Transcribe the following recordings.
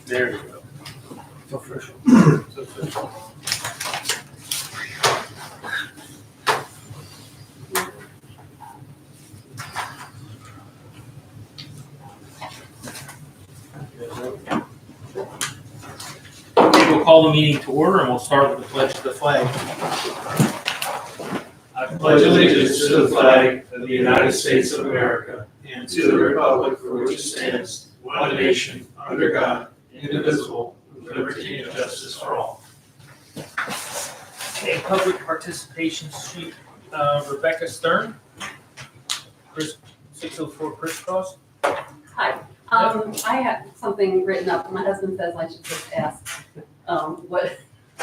There you go. It's official. It's official. We'll call the meeting to order and we'll start with the pledge to the flag. I pledge allegiance to the flag of the United States of America and to the republic for which it stands, one nation, under God, indivisible, with liberty and justice for all. Okay, public participation sheet, Rebecca Stern, 604 Crisscross. Hi, I have something written up. My husband says I should just ask what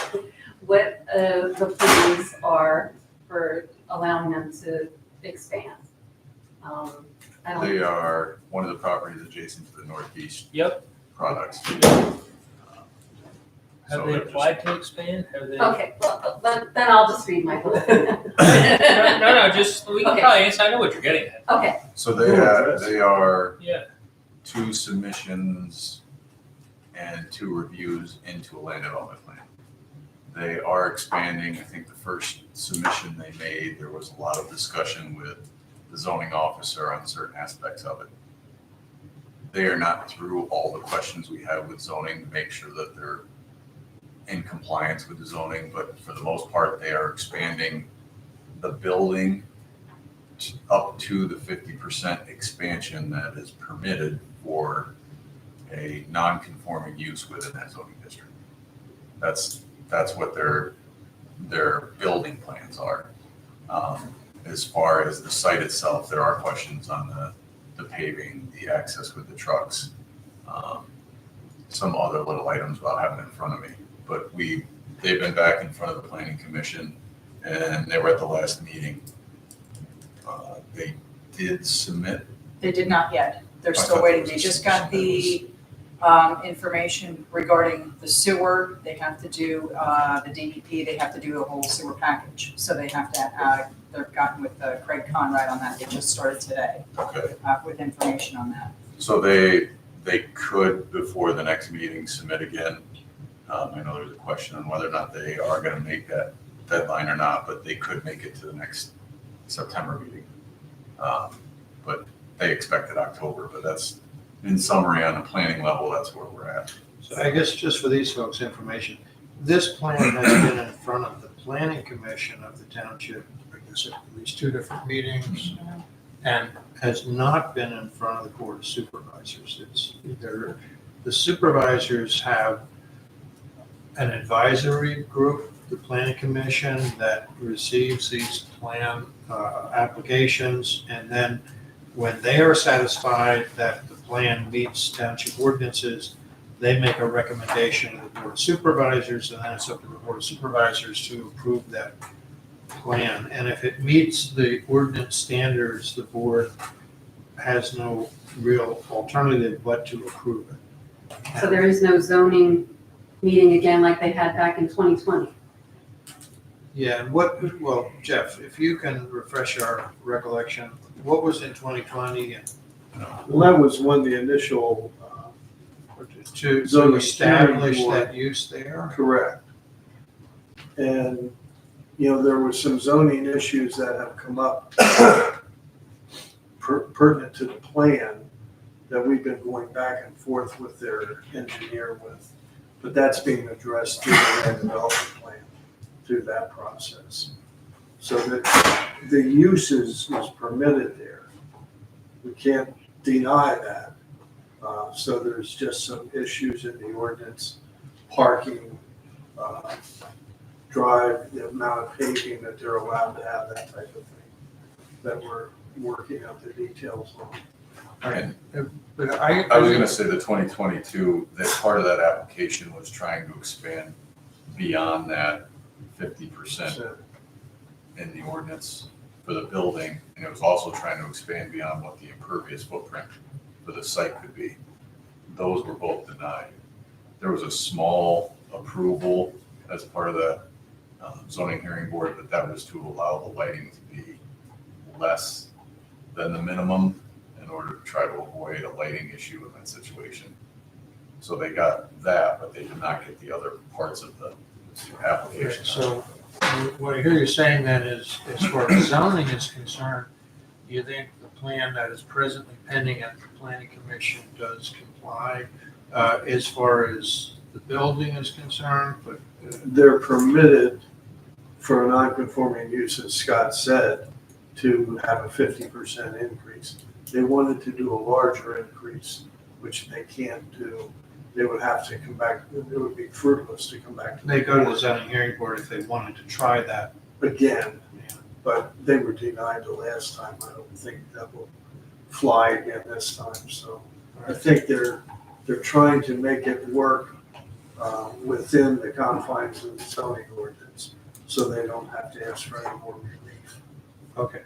the plans are for allowing them to expand. They are one of the properties adjacent to the northeast Yep. products. Have they applied to expand? Have they? Okay, well, then I'll just read my book. No, just, we can Okay. probably answer. I know what you're getting at. Okay, So they are Yeah. 2 submissions and 2 reviews into a land development plan. They are expanding. I think the first submission they made, there was a lot of discussion with the zoning officer on certain aspects of it. They are not through all the questions we have with zoning to make sure that they're in compliance with the zoning, but for the most part, they are expanding the building up to the 50% expansion that is permitted for a non-conforming use within that zoning district. That's what their building plans are. As far as the site itself, there are questions on the paving, the access with the trucks, some other little items about having it in front of me. But they've been back in front of the planning commission and they were at the last meeting. They did submit. They did not yet. They're I still thought waiting. there They was a just got submission the information regarding the sewer. They have to do the DEP. They have to do a whole sewer package. So they have to, they've gotten with Craig Conrad on that. They just started today Okay. with information on that. So they could, before the next meeting, submit again. I know there's a question on whether or not they are going to make that deadline or not, but they could make it to the next September meeting. But they expected October, but that's, in summary, on the planning level, that's where we're at. So I guess just for these folks' information, this plan has been in front of the planning commission of the township, I guess at least 2 different meetings, and has not been in front of the board of supervisors. It's either the supervisors have an advisory group, the planning commission, that receives these plan applications, and then when they are satisfied that the plan meets township ordinances, they make a recommendation to the board of supervisors, and then it's up to the board of supervisors to approve that plan. And if it meets the ordinance standards, the board has no real alternative but to approve it. so there is no zoning meeting again like they had back in 2020. Yeah, and well, Jeff, if you can refresh our recollection, what was in 2020 and Well, that was when the initial, to Zoning establish hearing board. that use there? correct. And, there were some zoning issues that have come up pertinent to the plan that we've been going back and forth with their engineer with. But that's being addressed through the land development plan, through that process. So that the use is permitted there. We can't deny that. So there's just some issues in the ordinance, parking, drive, the amount of paving that they're allowed to have, that type of thing, that we're working out the details on. And But I was going to say the 2022, that part of that application was trying to expand beyond that 50% So, in the ordinance for the building, and it was also trying to expand beyond what the impervious footprint for the site could be. Those were both denied. There was a small approval as part of the zoning hearing board, but that was to allow the lighting to be less than the minimum in order to try to avoid a lighting issue in that situation. So they got that, but they did not get the other parts of the application. So what I hear you saying then is, as far as zoning is concerned, you think the plan that is presently pending at the planning commission does comply as far as the building is concerned, but They're permitted for a non-conforming use, as Scott said, to have a 50% increase. They wanted to do a larger increase, which they can't do. They would have to come back, it would be fruitless to come back to they the go to the board zoning hearing board if they wanted to try that. again. But they were denied the last time. I don't think that will fly again this time. So I think they're trying to make it work within the confines of the zoning ordinance, so they don't have to ask for any more relief. Okay.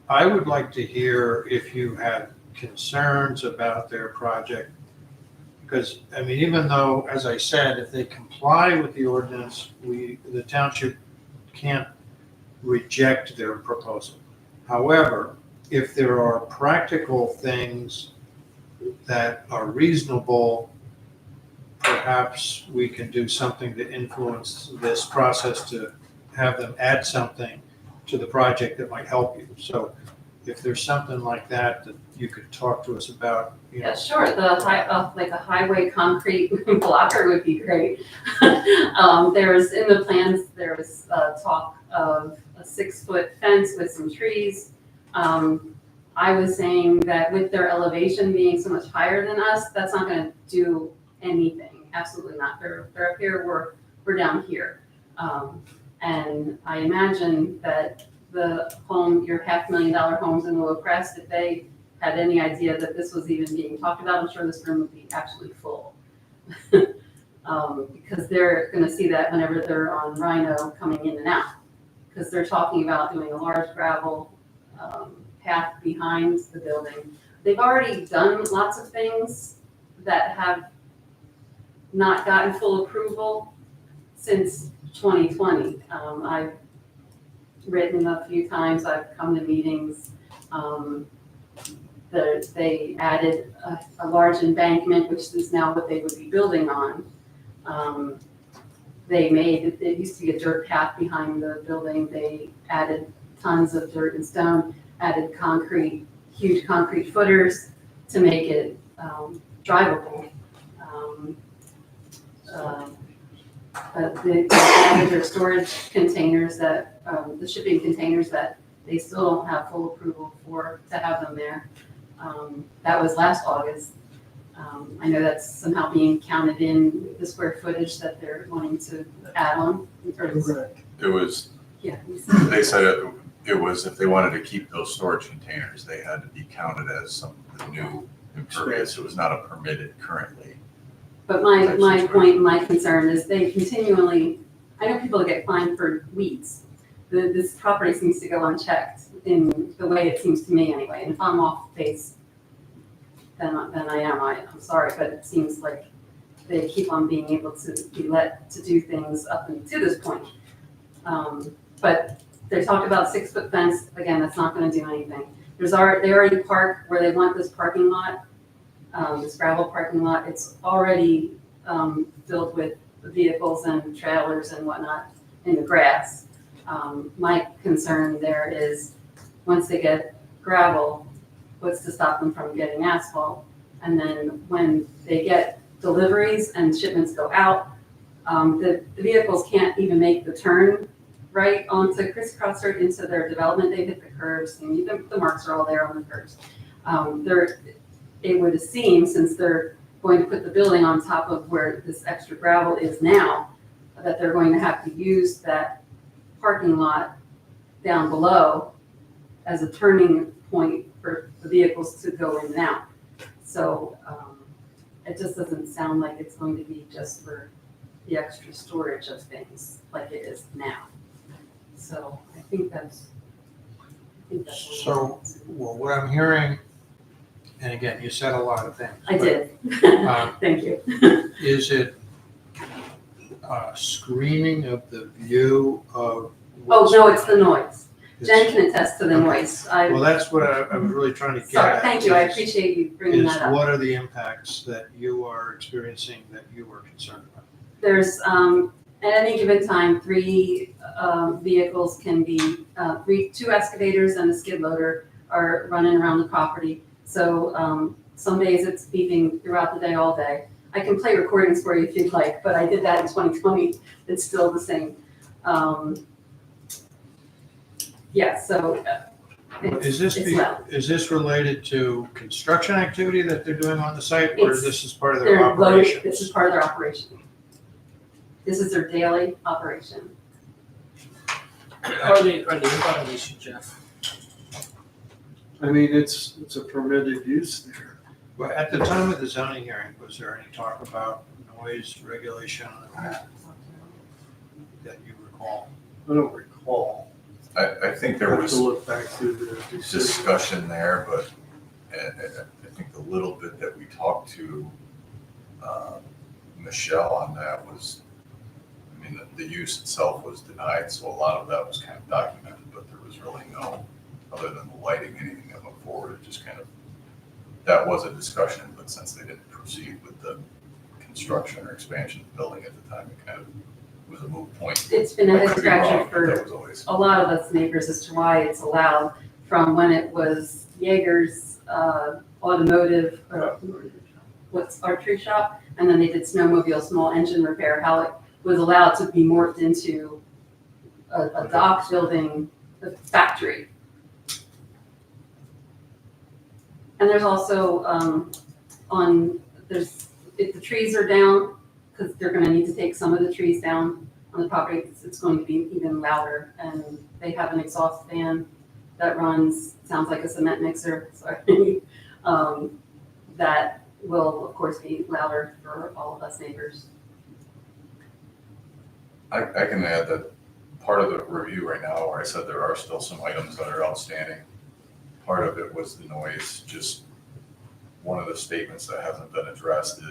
I would like to hear if you have concerns about their project. Because, I mean, even though, as I said, if they comply with the ordinance, the township can't reject their proposal. However, if there are practical things that are reasonable, perhaps we can do something to influence this process to have them add something to the project that might help you. So if there's something like that that you could talk to us about, you know. Yeah, sure, like a highway concrete blocker would be great. In the plans, there was talk of a 6-foot fence with some trees. I was saying that with their elevation being so much higher than us, that's not gonna do anything, absolutely not. They're up here, we're down here. And I imagine that your $500,000 homes in Willow Crest, if they had any idea that this was even being talked about, I'm sure this room would be absolutely full. Because they're gonna see that whenever they're on Rhino coming in and out. Because they're talking about doing a large gravel path behind the building. They've already done lots of things that have not gotten full approval since 2020. I've written a few times, I've come to meetings. They added a large embankment, which is now what they would be building on. It used to be a dirt path behind the building. They added tons of dirt and stone, added huge concrete footers to make it drivable. They added their storage containers the shipping containers that they still don't have full approval to have them there. That was last August. I know that's somehow being counted in the square footage that they're wanting to add on. Correct. It was, Yeah. they said it was, if they wanted to keep those storage containers, they had to be counted as some new impervious. It was not a permitted currently. But my point, my concern is they continually, I know people get fined for weeds. This property seems to go unchecked in the way it seems to me anyway. And if I'm off base, then I am. I'm sorry, but it seems like they keep on being able to be let to do things up until this point. But they talked about 6-foot fence. Again, that's not going to do anything. They already park where they want this parking lot, this gravel parking lot. It's already filled with vehicles and trailers and whatnot in the grass. My concern there is once they get gravel, what's to stop them from getting asphalt? And then when they get deliveries and shipments go out, the vehicles can't even make the turn right onto Crisscrosser into their development. They hit the curves, and the marks are all there on the curves. It would seem, since they're going to put the building on top of where this extra gravel is now, that they're going to have to use that parking lot down below as a turning point for the vehicles to go in and out. So it just doesn't sound like it's going to be just for the extra storage of things like it is now. So I think that's So, well, what I'm hearing, and again, you said a lot of things. I did. Thank you. Is it screening of the view of? Oh, no, it's the noise. Jen can attest to the noise. Well, that's what I was really trying to get Sorry, at. thank you, I is- appreciate you bringing Is that up. what are the impacts that you are experiencing that you were concerned about? There's, at any given time, three vehicles can be, two excavators and a skid loader are running around the property. So some days it's beeping throughout the day, all day. I can play recordings for you if you'd like, but I did that in 2020. It's still the same. Yeah, so Is this, it's loud. is this related to construction activity that they're doing on the site, or It's- this is part of their They're loaded, operation? this is part of their operation. This is their daily operation. Are they in violation, Jeff? I mean, it's a permitted use there. Well, at the time of the zoning hearing, was there any talk about noise regulation that you recall? I don't recall. I think there I have was to look back through the decision. discussion there, but I think the little bit that we talked to Michelle on that was, I mean, the use itself was denied, so a lot of that was kind of documented, but there was really no, other than the lighting, anything that went forward, it just kind of, that was a discussion, but since they didn't proceed with the construction or expansion of the building at the time, it kind of was a moot point. It's been a I head could be scratcher wrong, but for that was always. a lot of us neighbors as to why it's allowed, from when it was Jaeger's automotive, what's archery shop, and then they did snowmobile, small engine repair, how it was allowed to be morphed into a dock building, a factory. And there's also, if the trees are down, because they're gonna need to take some of the trees down on the property, it's going to be even louder. And they have an exhaust fan that runs, sounds like a cement mixer, sorry. That will, of course, be louder for all of us neighbors. I can add that part of the review right now, where I said there are still some items that are outstanding, part of it was the noise. Just one of the statements that hasn't been addressed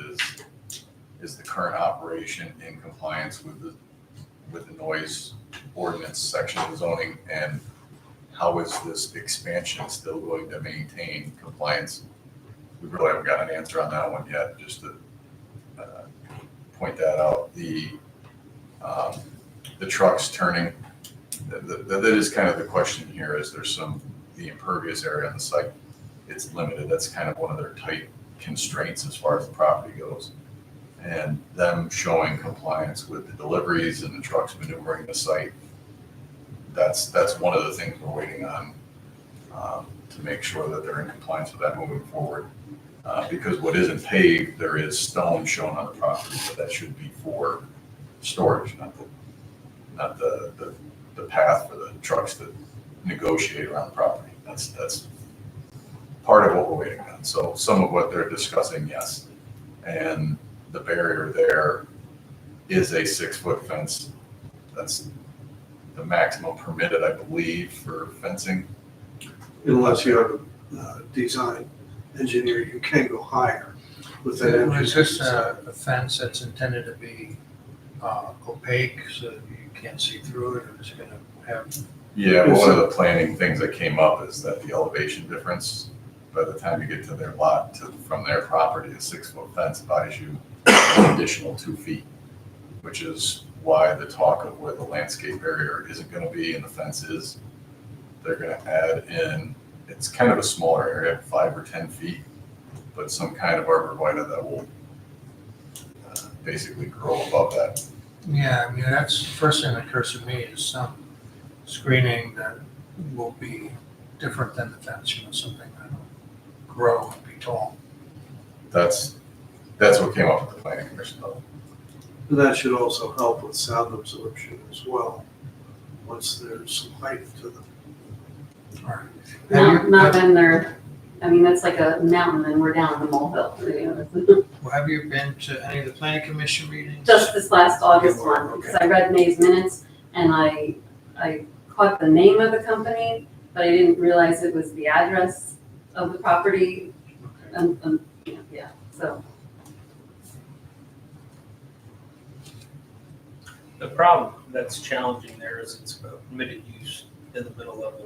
is the current operation in compliance with the noise ordinance section of zoning, and how is this expansion still going to maintain compliance? We really haven't got an answer on that one yet, just to point that out. The trucks turning, that is kind of the question here, is there's the impervious area on the site, it's limited. That's kind of one of their tight constraints as far as the property goes. And them showing compliance with the deliveries and the trucks maneuvering the site, that's one of the things we're waiting on to make sure that they're in compliance with that moving forward. Because what isn't paved, there is stone shown on the property, but that should be for storage, not the path for the trucks to negotiate around the property. That's part of what we're waiting on. So some of what they're discussing, yes. And the barrier there is a 6-foot fence. That's the maximum permitted, I believe, for fencing. Unless you have a design engineer, you can go higher with that. Is this a fence that's intended to be opaque so that you can't see through it, or is it gonna have? Yeah, well, one of the planning things that came up is that the elevation difference, by the time you get to their lot from their property, a 6-foot fence buys you an additional 2 feet, which is why the talk of where the landscape barrier isn't gonna be and the fence is, they're gonna add in, it's kind of a smaller area, 5 or 10 feet, but some kind of arborvitae that will basically grow above that. Yeah, I mean, that's the first thing that occurs to me is some screening that will be different than the fence, something that'll grow and be tall. That's what came up with the planning commission level. And that should also help with sound absorption as well, once there's some height to them. All right. Not when they're, I mean, that's like a mountain and we're down in the molehill. Well, have you been to any of the planning commission meetings? Just this last August one, Okay. because I read May's minutes and I caught the name of the company, but I didn't realize it was the address of the property. Okay. Yeah, so. The problem that's challenging there is it's a permitted use in the middle of a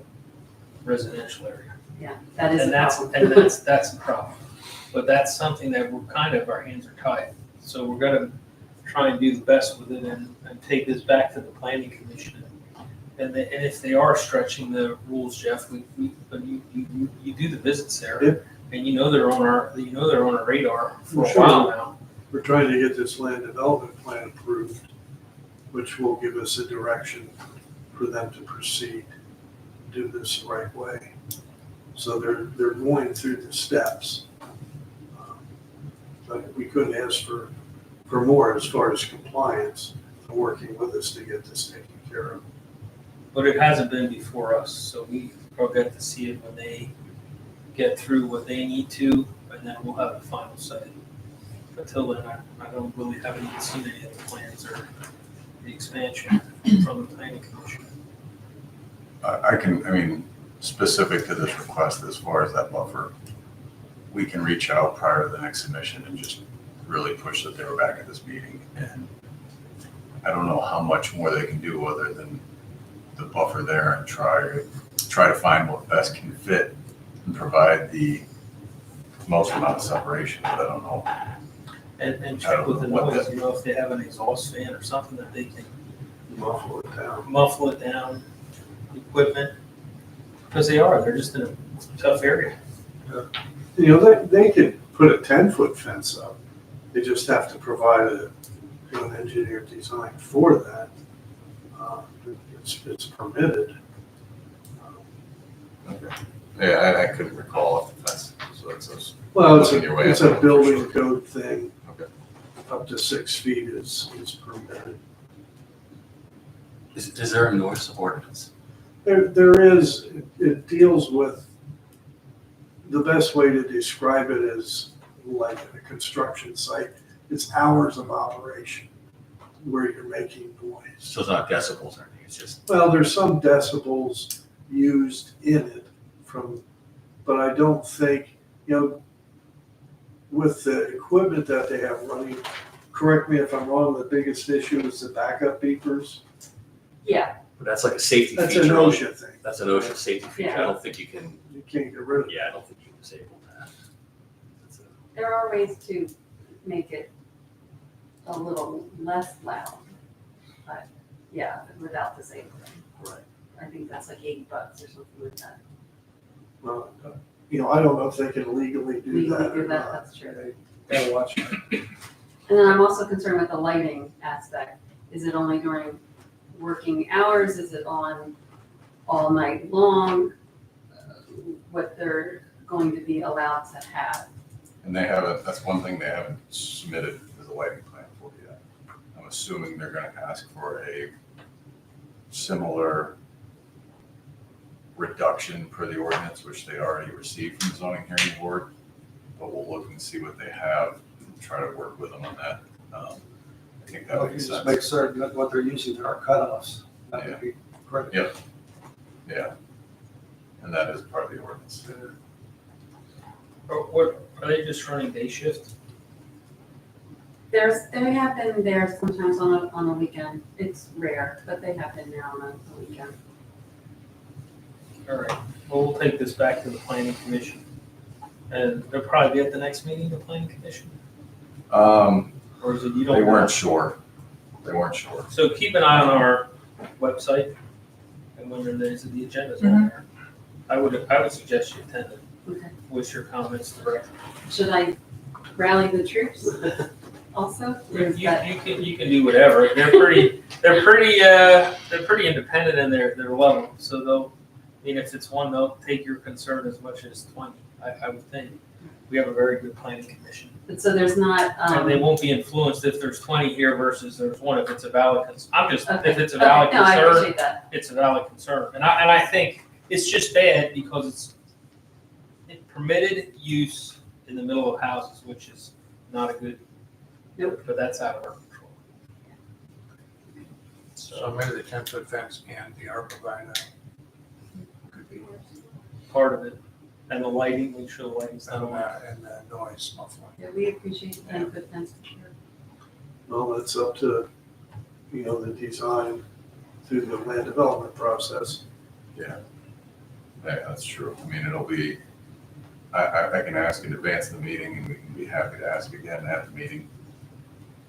residential area. Yeah, that is a And that's, problem. and that's a problem. But that's something that we're kind of, our hands are tied. So we're gonna try and do the best with it and take this back to the planning commission. And if they are stretching the rules, Jeff, but you do the visits there. Yep. And you know they're on our radar for a Sure. while now. We're trying to get this land development plan approved, which will give us a direction for them to proceed, do this the right way. So they're going through the steps. But we couldn't ask for more as far as compliance and working with us to get this taken care of. But it hasn't been before us, so we will get to see it when they get through what they need to, and then we'll have the final say. Until then, I don't really haven't even seen any of the plans or the expansion from the planning commission. I mean, specific to this request, as far as that buffer, we can reach out prior to the next submission and just really push that they were back at this meeting. And I don't know how much more they can do other than the buffer there and try to find what best can fit and provide the most amount of separation, but I don't know. And check with the noise, if they have an exhaust fan or something that they can Muffle it down. muffle it down, equipment, because they're just in a tough area. They could put a 10-foot fence up. They just have to provide an engineered design for that. It's permitted. Okay. Yeah, I couldn't recall off the fence, so it's Well, Looking your way it's up. a building code thing. Okay. Up to 6 feet is permitted. Is there a noise ordinance? There is, it deals with, the best way to describe it is like a construction site. It's hours of operation where you're making noise. So it's not decibels or anything, it's just, Well, there's some decibels used in it but I don't think, with the equipment that they have running, correct me if I'm wrong, the biggest issue is the backup beepers. Yeah, but that's like a safety That's feature. an OSHA thing. That's an OSHA safety feature. I Yeah. don't think you can, You can't get rid of it. I don't think you can disable that. That's a- there are ways to make it a little less loud, but yeah, without disabling. Right. I think that's like $80 or something like that. Well, I don't know if they can legally do Legally that do or that, not. that's true. They gotta watch it. And then I'm also concerned with the lighting aspect. Is it only during working hours? Is it on all night long? What they're going to be allowed to have? And that's one thing they haven't submitted as a lighting plan for yet. I'm assuming they're gonna ask for a similar reduction per the ordinance, which they already received from the zoning hearing board. But we'll look and see what they have and try to work with them on that. I think that makes Just sense. make certain that what they're using are cutoffs. That would be correct. Yep. Yeah. And that is part of the ordinance. Or are they just running day shift? They have been there sometimes on a weekend. It's rare, but they have been there on a weekend. All right, well, we'll take this back to the planning commission. And they'll probably be at the next meeting, the planning commission? Or is it you don't? They know? weren't sure. They weren't sure. So keep an eye on our website, and when there's the agendas on there, I would suggest you attend it Okay. with your comments directly. Should I rally the troops also? Or You is that- you can do whatever. They're pretty independent in their level. So if it's one, they'll take your concern as much as 20. I would think. We have a very good planning commission. But so there's not, And they won't be influenced if there's 20 here versus there's one, if it's a valid, okay. if it's a valid Okay, no, I concern, appreciate that. it's a valid concern. And I think it's just bad because it's permitted use in the middle of houses, which is not a good, Nope. but that's out of our control. So maybe the 10-foot fence and the arborvitae Could be part of it. And the lighting, make sure the lighting's not on. and the noise muffling. Yeah, we appreciate the 10-foot fence for sure. Well, it's up to, the design through the land development process Yeah, that's true. I mean, it'll be, I can ask in advance of the meeting, and we can be happy to ask again at the meeting,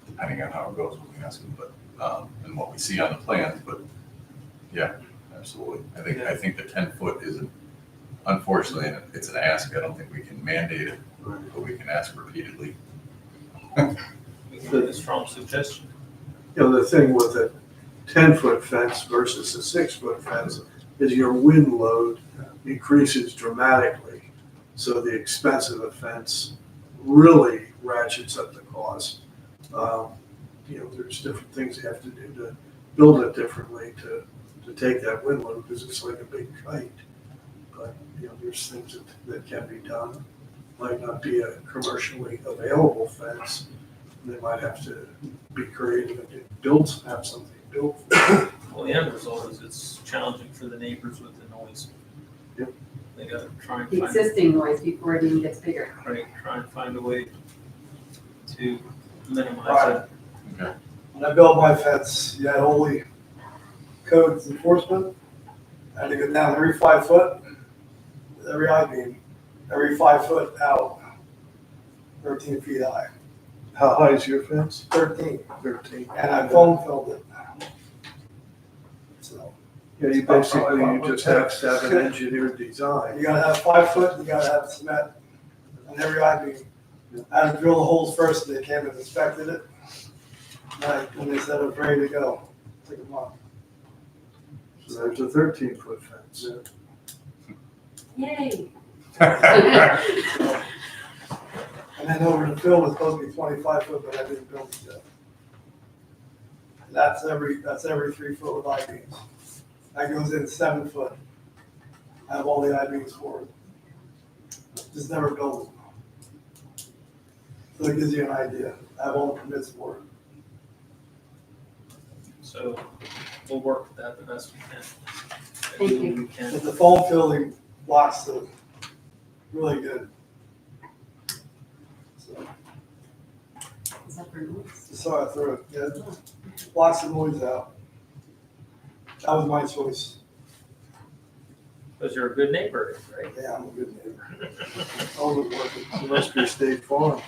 depending on how it goes when we ask them, but, and what we see on the plans, but, yeah, absolutely. I think the 10-foot isn't, unfortunately, and it's an ask, I don't think we can mandate it, but we can ask repeatedly. We can make a strong suggestion. You know, the thing with a 10-foot fence versus a 6-foot fence is your wind load increases dramatically. So the expense of a fence really ratchets up the cost. You know, there's different things you have to do to build it differently to take that wind load, because it's like a big kite. But, you know, there's things that can be done. Might not be a commercially available fence. They might have to be creative and have something built for it. Well, the end result is it's challenging for the neighbors with the noise. Yep. They gotta try and The find, existing noise before it even gets bigger. try and find a way to minimize it. When I built my fence, you had only codes enforcement. I had to go down every 5 foot, with every I-beam, every 5 foot out, 13 feet high, How high is your fence? 13, 13. and I foam filled it. So Yeah, you basically, you just have to have an engineered design. you gotta have 5 foot, you gotta have cement on every I-beam. I had to drill the holes first, and they came and inspected it. And they said it was ready to go. Took a month. So there's a 13-foot fence. Yay. And then over the field was supposed to be 25 foot, but I didn't build it yet. And that's every 3 foot with I-beams. That goes in 7 foot. I have all the I-beams for it. Just never built it. So it gives you an idea. I have all the permits for it. So we'll work with that the best we can. Thank you. We can. But the foam filling blocks the really good. So, Is that for noise? just saw it through it. Yeah, blocks the noise out. That was my choice. Because you're a good neighbor, right? Yeah, I'm a good neighbor. All would work. It must be State Farm.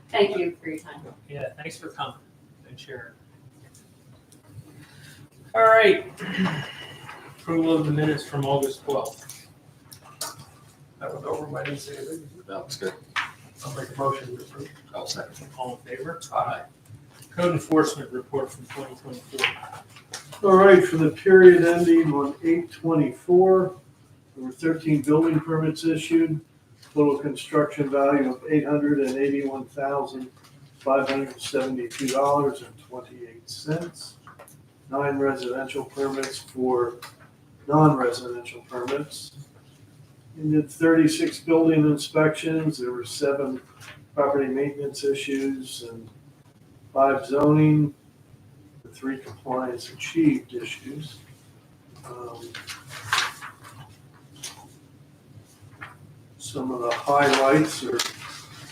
Thank you for your time. Yeah, thanks for coming and sharing. All right. Approval of the minutes from August 12th. That was over my didn't say anything. That was good. I'll make a motion to approve. I'll second. All in favor? Aye. Code enforcement report from 2024. All right, for the period ending on 8/24, there were 13 building permits issued, total construction value of $885,572.28. 9 residential permits for non-residential permits. We did 36 building inspections. There were 7 property maintenance issues and 5 zoning, 3 compliance achieved issues. Some of the highlights or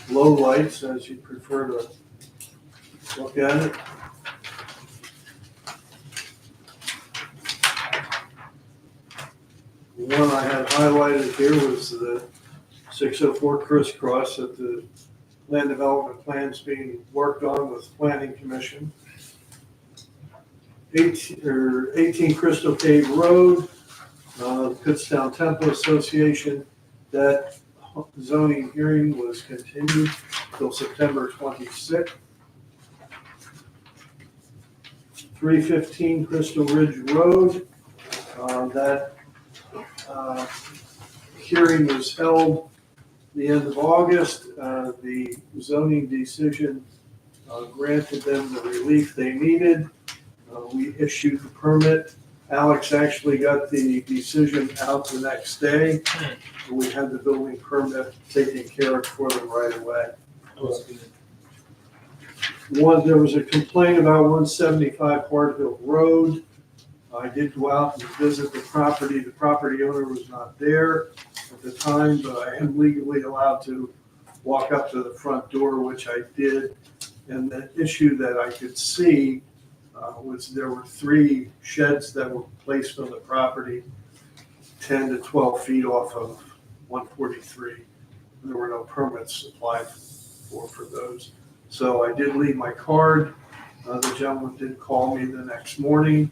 lowlights, as you prefer to look at it. The one I had highlighted here was the 604 crisscross that the land development plan's being worked on with Planning Commission. 18 Crystal Cave Road, Kutztown Temple Association, that zoning hearing was continued till September 26th. 315 Crystal Ridge Road, that hearing was held the end of August. The zoning decision granted them the relief they needed. We issued the permit. Alex actually got the decision out the next day. We had the building permit taken care of for them right away. That was good. There was a complaint about 175 Harthill Road. I did go out and visit the property. The property owner was not there at the time, but I am legally allowed to walk up to the front door, which I did. And the issue that I could see there were 3 sheds that were placed on the property 10 to 12 feet off of 143. There were no permits applied for those. So I did leave my card. The gentleman did call me the next morning,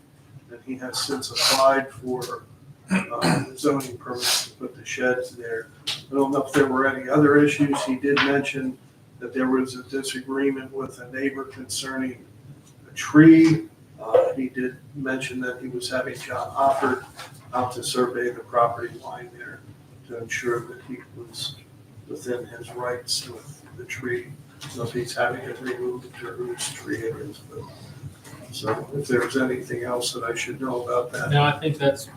and he has since applied for zoning permits to put the sheds there. I don't know if there were any other issues. He did mention that there was a disagreement with a neighbor concerning a tree. He did mention that he was having John Offord out to survey the property line there to ensure that he was within his rights with the tree. So if he's having it removed or whose tree it is. But, so if there's anything else that I should know about that. No, I think that's,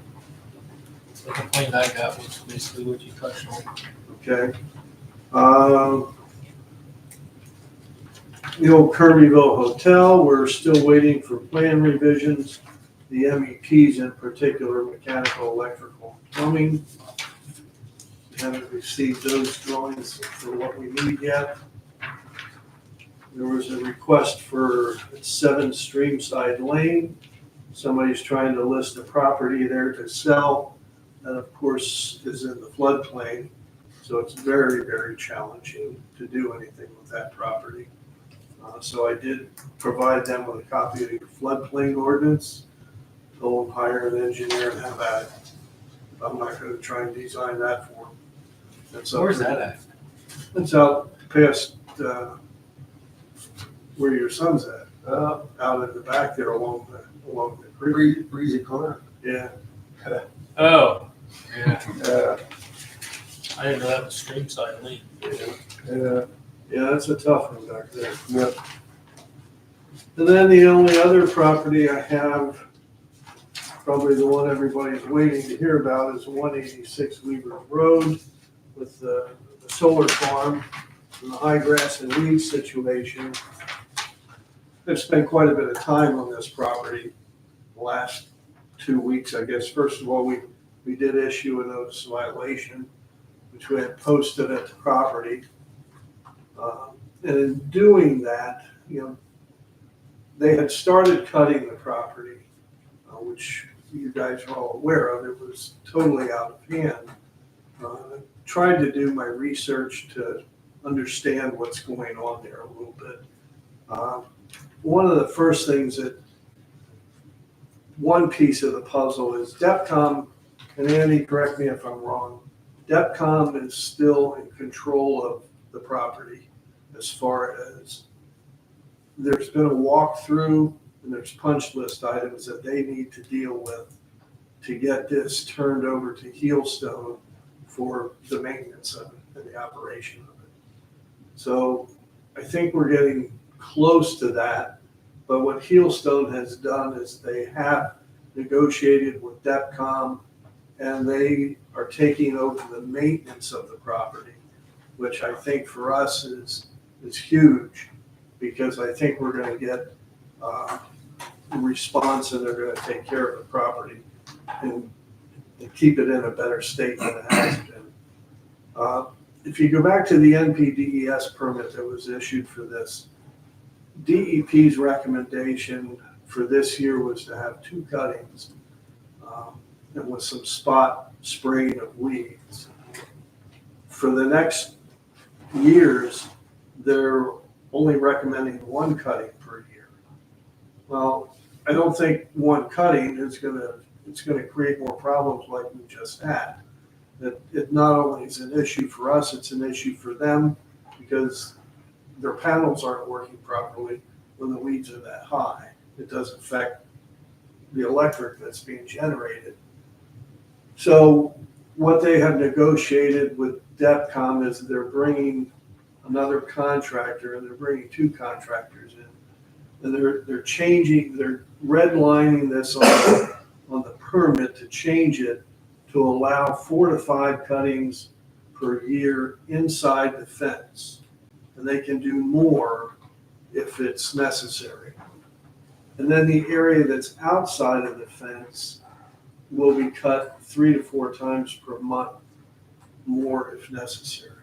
the complaint I got was basically what you touched on. Okay. The old Kirbyville Hotel, we're still waiting for plan revisions. The MEPs in particular, mechanical, electrical, plumbing. We haven't received those drawings for what we need yet. There was a request for 7 Streamside Lane. Somebody's trying to list a property there to sell. That, of course, is in the floodplain. So it's very, very challenging to do anything with that property. So I did provide them with a copy of the floodplain ordinance. Go hire an engineer and have at it. I'm not going to try and design that for them. Where's that at? It's out past where your son's at, out in the back there along the creek. Breezy corner. Yeah. Oh, yeah. I didn't know that was Streamside Lane. Yeah, that's a tough one back there. Yep. And then the only other property I have, probably the one everybody's waiting to hear about, is 186 Weaver Road with the solar farm and the high grass and weeds situation. I've spent quite a bit of time on this property the last 2 weeks, I guess. First of all, we did issue a notice of violation, which we had posted at the property. And in doing that, they had started cutting the property, which you guys are all aware of. It was totally out of hand. Tried to do my research to understand what's going on there a little bit. One of the first things one piece of the puzzle is DEPCOM, and Andy, correct me if I'm wrong, DEPCOM is still in control of the property as far as there's been a walkthrough and there's punch list items that they need to deal with to get this turned over to Heelstone for the maintenance of it and the operation of it. So I think we're getting close to that, but what Heelstone has done is they have negotiated with DEPCOM and they are taking over the maintenance of the property, which I think for us is huge, because I think we're going to get a response and they're going to take care of the property and keep it in a better state than it has been. If you go back to the NPDES permit that was issued for this, DEP's recommendation for this year was to have 2 cuttings and with some spot spraying of weeds. For the next years, they're only recommending 1 cutting per year. Well, I don't think 1 cutting is gonna create more problems like we just had. It not only is an issue for us, it's an issue for them, because their panels aren't working properly when the weeds are that high. It does affect the electric that's being generated. So what they have negotiated with DEPCOM is they're bringing another contractor, and they're bringing 2 contractors in. And they're redlining this on the permit to change it to allow 4 to 5 cuttings per year inside the fence. And they can do more if it's necessary. And then the area that's outside of the fence will be cut 3 to 4 times per month, more if necessary.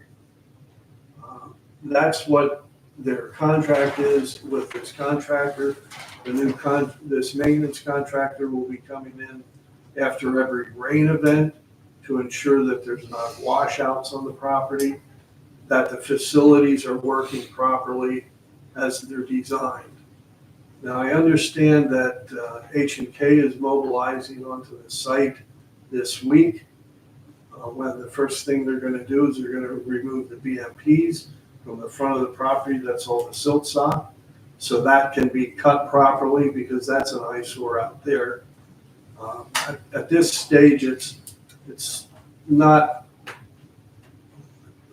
That's what their contract is with this contractor. This maintenance contractor will be coming in after every rain event to ensure that there's not washouts on the property, that the facilities are working properly as they're designed. Now, I understand that H&K is mobilizing onto the site this week. When the first thing they're gonna do is they're gonna remove the BMPs from the front of the property, that's all the silt sock. So that can be cut properly because that's an eyesore out there. At this stage, it's not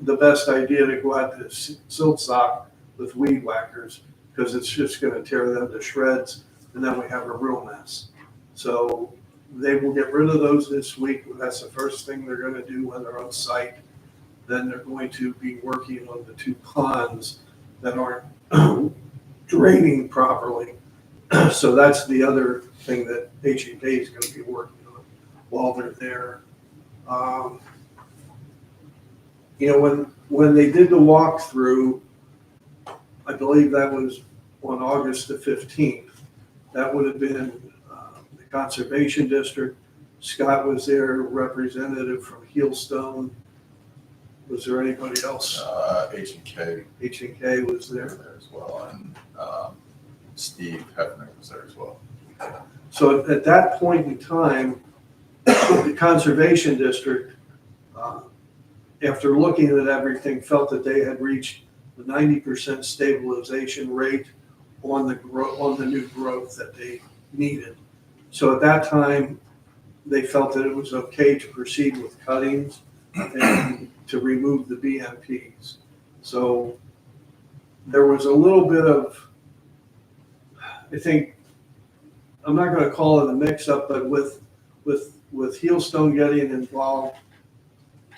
the best idea to go out to silt sock with weed whackers because it's just gonna tear them to shreds and then we have a real mess. So they will get rid of those this week. That's the first thing they're gonna do when they're on site. Then they're going to be working on the 2 ponds that aren't draining properly. So that's the other thing that H&K is gonna be working on while they're there. When they did the walkthrough, I believe that was on August the 15th. That would have been the Conservation District. Scott was there, representative from Heelstone. Was there anybody else? H&K H&K was was there. there as well, and Steve Hefner was there as well. So at that point in time, the Conservation District, after looking at everything, felt that they had reached the 90% stabilization rate on the new growth that they needed. So at that time, they felt that it was okay to proceed with cuttings and to remove the BMPs. So there was a little bit of, I think, I'm not going to call it a mix-up, but with Heelstone getting involved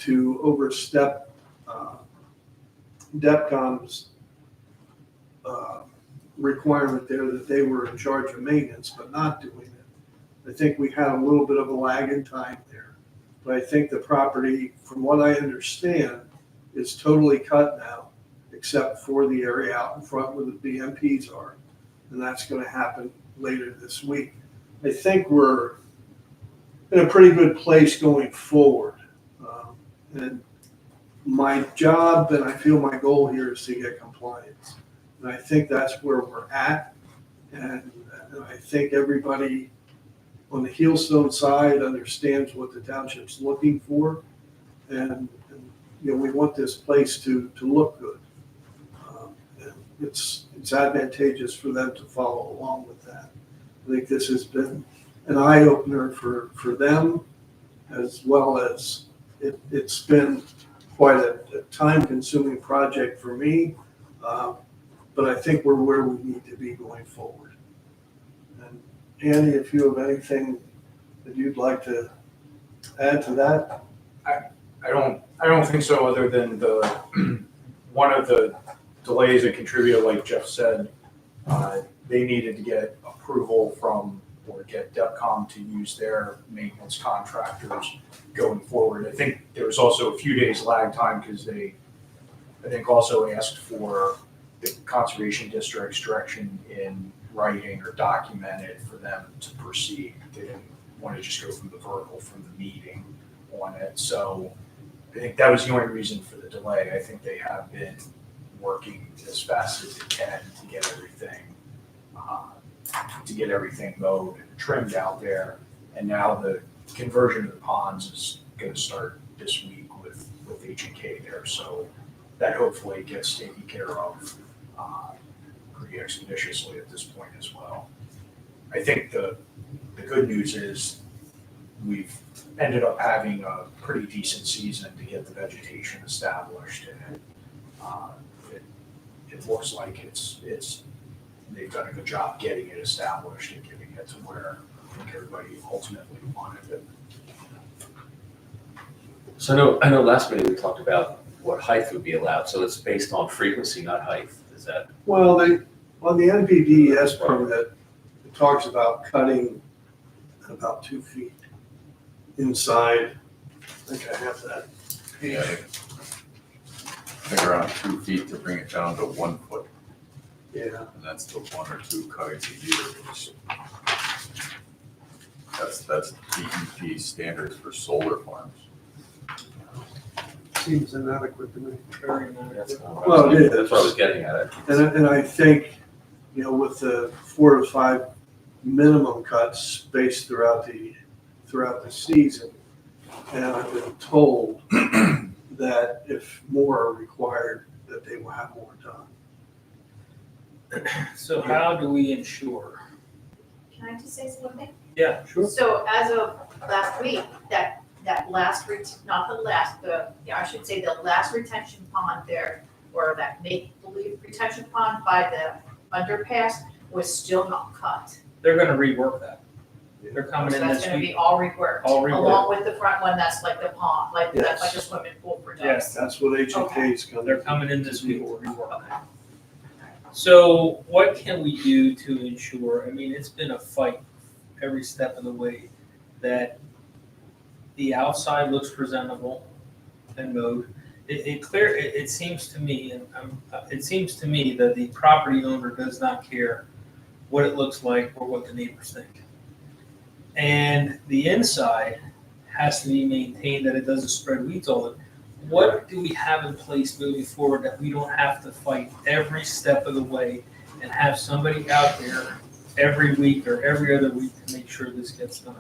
to overstep DEPCOM's requirement there that they were in charge of maintenance, but not doing it. I think we had a little bit of a lag in time there. But I think the property, from what I understand, is totally cut now, except for the area out in front where the BMPs are. And that's going to happen later this week. I think we're in a pretty good place going forward. And my job, and I feel my goal here is to get compliance. And I think that's where we're at. And I think everybody on the Heelstone side understands what the township's looking for. And we want this place to look good. And it's advantageous for them to follow along with that. I think this has been an eye-opener for them, as well as it's been quite a time-consuming project for me, but I think we're where we need to be going forward. And Andy, if you have anything that you'd like to add to that? I don't think so, other than one of the delays that contributed, like Jeff said, they needed to get approval from, or get DEPCOM to use their maintenance contractors going forward. I think there was also a few days lag time because they, I think, also asked for the Conservation District's direction in writing or documented for them to proceed. They didn't want to just go from the verbal from the meeting on it. So I think that was the only reason for the delay. I think they have been working as fast as they can to get everything mowed and trimmed out there. And now the conversion of the ponds is going to start this week with H&K there. So that hopefully gets taken care of pretty expeditiously at this point as well. I think the good news is we've ended up having a pretty decent season to get the vegetation established, and it looks like they've done a good job getting it established and getting it to where I think everybody ultimately wanted it. So I know last meeting we talked about what height would be allowed, so it's based on frequency, not height, is that? Well, on the NPDES permit, it talks about cutting about 2 feet inside. I think I have that. Yeah. I think around 2 feet to bring it down to 1 foot. Yeah, and that's the 1 or 2 cuttings a year. That's DEP standards for solar farms. seems inadequate to me. Very That's nice. not Well, it is. That's what I was getting at. And I think, with the 4 to 5 minimum cuts spaced throughout the season, and I've been told that if more are required, that they will have more done. So how do we ensure? Can I just say something? Yeah, sure. So as of last week, that last, not the last, I should say the last retention pond there, or that make-believe retention pond by the underpass was still not cut. They're gonna rework that. They're coming So in that's this gonna week. be all reworked, All reworked. along with the front one, that's like the pond, that's like a Yes. swimming pool for ducks. Yes. That's what HOK is coming. They're coming in this week to rework that. So what can we do to ensure, I mean, it's been a fight every step of the way, that the outside looks presentable and mowed. It seems to me, it seems to me that the property owner does not care what it looks like or what the neighbors think. And the inside has to be maintained that it doesn't spread weeds all over. What do we have in place moving forward that we don't have to fight every step of the way and have somebody out there every week or every other week to make sure this gets done?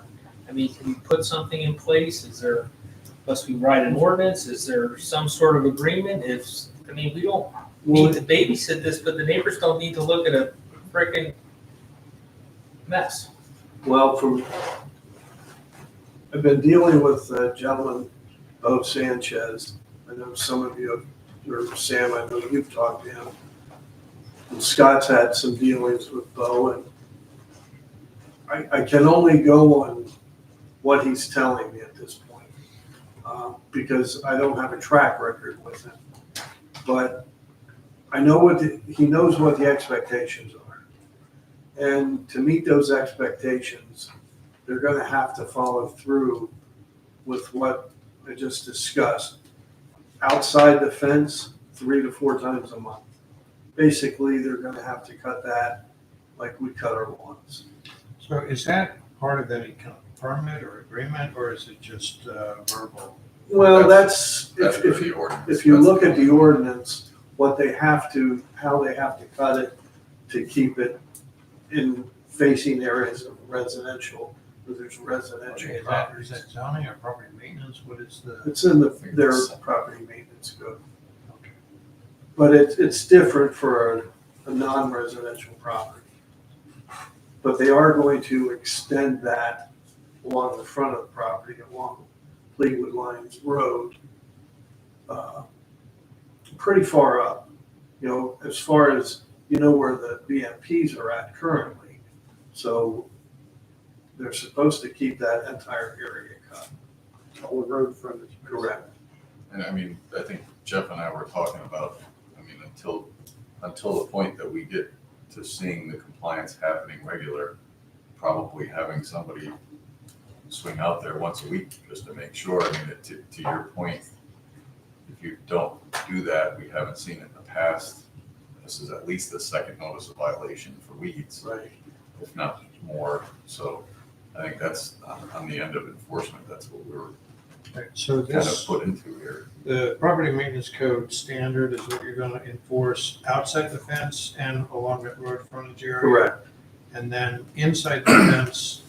I mean, can we put something in place? Must we write an ordinance? Is there some sort of agreement? We don't need to babysit this, but the neighbors don't need to look at a freaking mess. Well, I've been dealing with a gentleman, Bo Sanchez. I know some of you, or Sam, I know you've talked to him. And Scott's had some dealings with Bo, and I can only go on what he's telling me at this point, because I don't have a track record with him. But I know he knows what the expectations are. And to meet those expectations, they're gonna have to follow through with what I just discussed. Outside the fence, 3 to 4 times a month. Basically, they're gonna have to cut that like we cut our lawns. So is that part of any kind of permit or agreement, or is it just verbal? Well, that's, That's if for the ordinance. if you That's look at the ordinance, how they have to cut it to keep it in facing areas of residential, where there's residential Is properties. that zoning or property maintenance? What is the? It's in their property maintenance code. But it's different for a non-residential property. But they are going to extend that along the front of the property, along Fleetwood Lines Road, pretty far up. As far as, where the BMPs are at currently. So they're supposed to keep that entire area cut. All the road frontage. Correct. And I think Jeff and I were talking about, until the point that we get to seeing the compliance happening regular, probably having somebody swing out there once a week just to make sure. To your point, if you don't do that, we haven't seen it in the past. This is at least the second notice of violation for weeds, Right. if not more. So I think that's on the end of enforcement. That's what we were So kind of this, put into here. the property maintenance code standard is what you're gonna enforce outside the fence and along that road frontage area? Correct. And then inside the fence,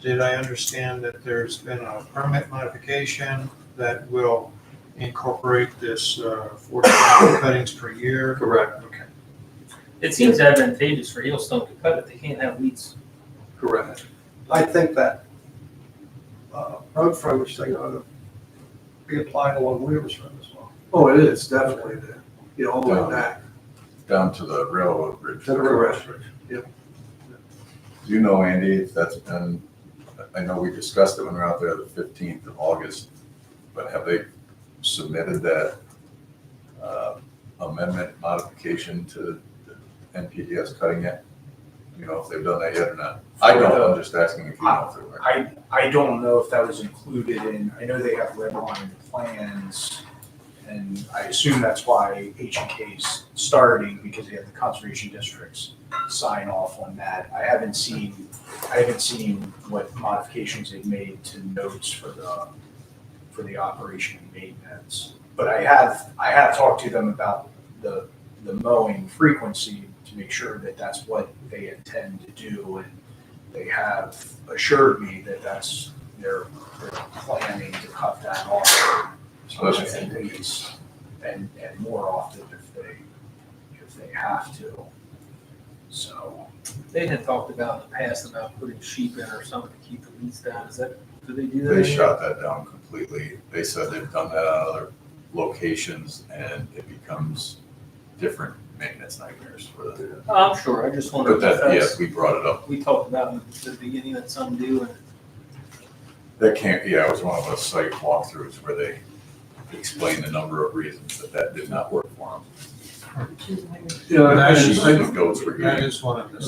did I understand that there's been a permit modification that will incorporate this 40 cuttings per year? Correct. Okay. It seems advantageous for Hailstone to cut it. They can't have weeds. Correct. I think that road frontage thing ought to be applied along Weaver's Road as well. Oh, it is definitely there, all the way back. Down to the railroad bridge. To the railroad bridge, yep. Do you know, Andy, if that's been, I know we discussed it when we were out there the 15th of August, but have they submitted that amendment modification to the NPDS cutting yet? If they've done that yet or not? I don't, I'm just asking if you know if they're. I don't know if that was included in, I know they have red line plans, And I assume that's why H&K's starting, because they have the conservation districts sign off on that. I haven't seen what modifications they've made to notes for the operation and maintenance. But I have talked to them about the mowing frequency to make sure that that's what they intend to do. And they have assured me that they're planning to cut that off. So that's- At least, and more often if they have to. So, They had talked about in the past about putting sheep in or something to keep the weeds down. Do they do that? They shot that down completely. They said they've done that on other locations and it becomes different maintenance nightmares for them. I'm sure, I just wondered But if that, that's, yes, we brought it up. we talked about in the beginning that some do, and That can't, yeah, it was one of those site walkthroughs where they explained a number of reasons that did not work for them. Yeah, That and is- I- Sheep and goats were That eating. is one of the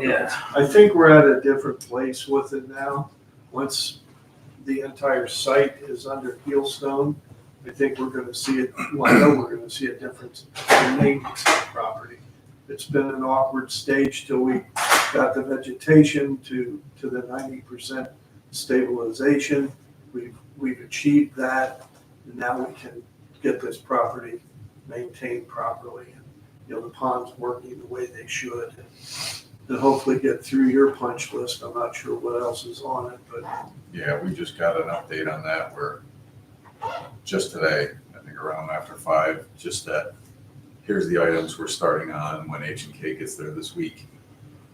yeah. I think we're at a different place with it now. Once the entire site is under Peelstone, I think we're gonna see it, well, I know we're gonna see a difference in maintenance of the property. It's been an awkward stage till we got the vegetation to the 90% stabilization. We've achieved that, and now we can get this property maintained properly. And, you know, the pond's working the way they should. And hopefully get through your punch list. I'm not sure what else is on it, but Yeah, we just got an update on that where just today, I think around after 5, just that here's the items we're starting on when H&K gets there this week.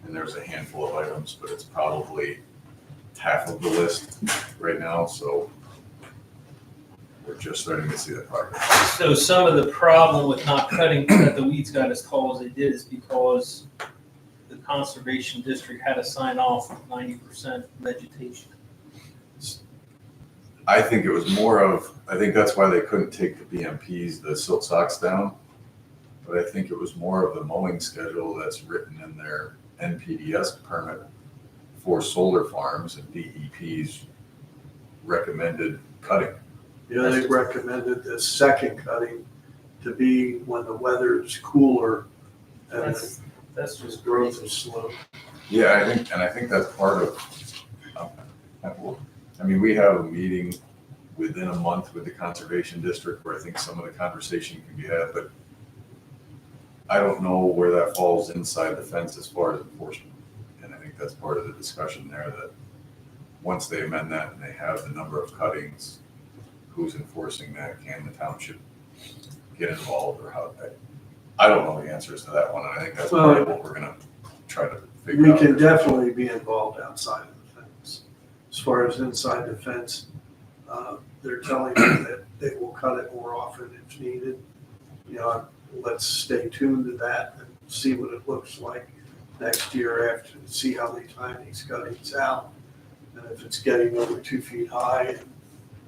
And there's a handful of items, but it's probably half of the list right now, so we're just starting to see the progress. So some of the problem with not cutting, that the weeds got as tall as they did is because the conservation district had to sign off with 90% vegetation. I think it was more of, I think that's why they couldn't take the BMPs, the silt socks down. But I think it was more of the mowing schedule that's written in their NPDS permit for solar farms and DEP's recommended cutting. yeah, they recommended the second cutting to be when the weather's cooler and That's the just growth crazy. is slow. Yeah, I think that's part of, I mean, we have a meeting within a month with the conservation district where I think some of the conversation can be had, but I don't know where that falls inside the fence as far as enforcement. And I think that's part of the discussion there, that once they amend that and they have the number of cuttings, who's enforcing that? Can the township get involved or how? I don't know the answers to that one, and I think that's part of what we're gonna try to figure We out. can definitely be involved outside of the fence. As far as inside the fence, they're telling me that they will cut it more often if needed. You know, let's stay tuned to that and see what it looks like next year after, see how they time these cuttings out. And if it's getting over 2 feet high,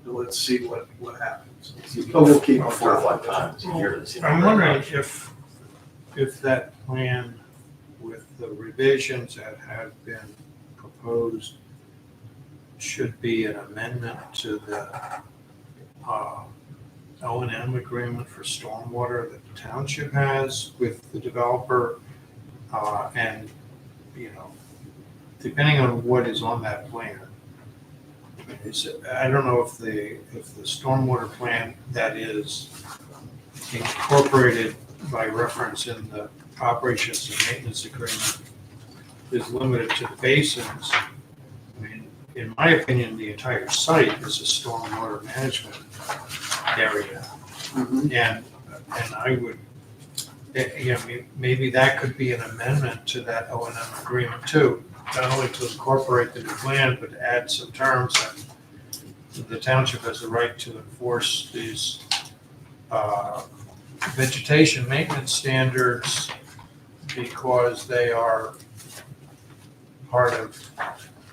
let's see what happens. But we'll keep. 4 or 5 times a year. I'm wondering if that plan with the revisions that have been proposed should be an amendment to the O&M agreement for stormwater that the township has with the developer. And, you know, depending on what is on that plan, I don't know if the stormwater plan that is incorporated by reference in the operations and maintenance agreement is limited to the basins. I mean, in my opinion, the entire site is a stormwater management area. And I would, you know, maybe that could be an amendment to that O&M agreement too, not only to incorporate the new plan, but to add some terms that the township has the right to enforce these vegetation maintenance standards because they are part of,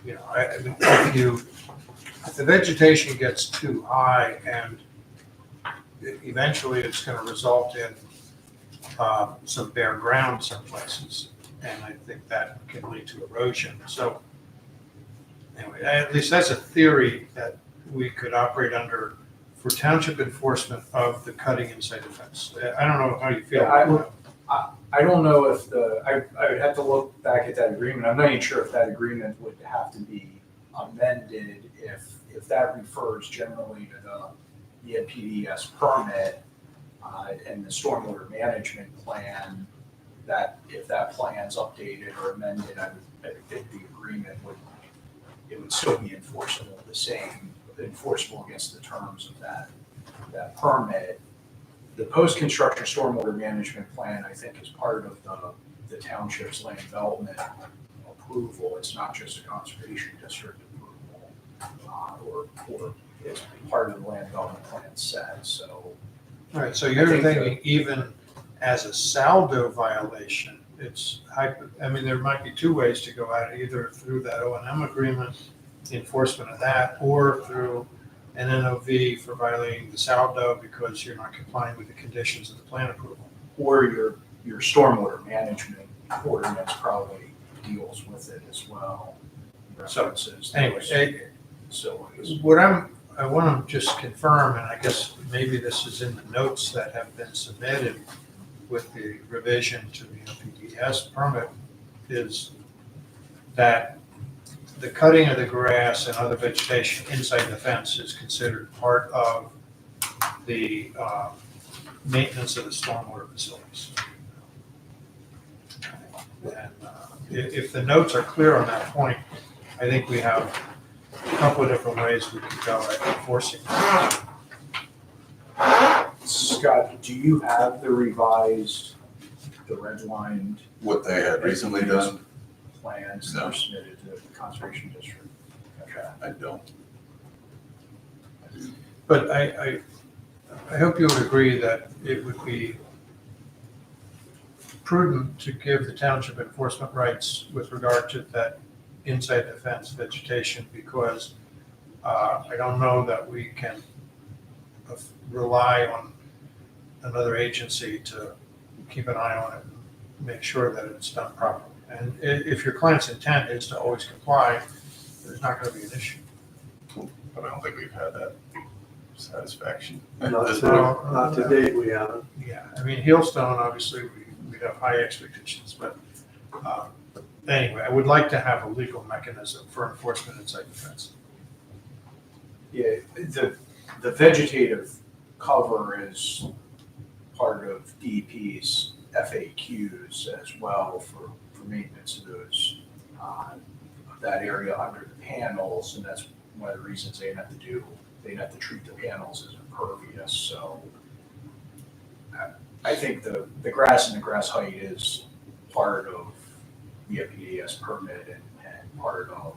you know, if the vegetation gets too high and eventually it's gonna result in some bare ground some places, and I think that can lead to erosion. So anyway, at least that's a theory that we could operate under for township enforcement of the cutting inside the fence. I don't know how you feel. Yeah, about I don't know if I would have to look back at that agreement. I'm not even sure if that agreement would have to be amended if that refers generally to the NPDES permit and the stormwater management plan, that if that plan's updated or amended, I think the agreement would still be enforceable, the same, enforceable against the terms of that permit. The post-construction stormwater management plan, I think, is part of the township's land development approval. It's not just a conservation district approval, or it's part of the land development plan set, so. All right, so I you're think thinking even as a saldo violation, it's I mean, there might be two ways to go at it, either through that O&M agreement, the enforcement of that, or through an NOV for violating the saldo because you're not complying with the conditions of the plan approval. Or your stormwater management ordinance probably deals with it as well. References. Anyway, Facilities. what I want to just confirm, and I guess maybe this is in the notes that have been submitted with the revision to the NPDES permit, is that the cutting of the grass and other vegetation inside the fence is considered part of the maintenance of the stormwater facilities. And if the notes are clear on that point, I think we have a couple of different ways we could go at enforcing that. Scott, do you have the revised, the redlined What they had recently done, plans that were submitted to the conservation district? Okay. I don't. But I hope you would agree that it would be prudent to give the township enforcement rights with regard to that inside the fence vegetation, because I don't know that we can rely on another agency to keep an eye on it and make sure that it's done properly. And if your client's intent is to always comply, there's not going to be an issue. But I don't think we've had that satisfaction. Not This to, point. not to date, we haven't. Yeah, I mean, Hailstone, obviously, we have high expectations, but anyway, I would like to have a legal mechanism for enforcement inside the fence. Yeah, the vegetative cover is part of DEP's FAQs as well for maintenance of those, that area under the panels, and that's one of the reasons they have to treat the panels as impervious, so I think the grass and the grass height is part of the NPDES permit and part of,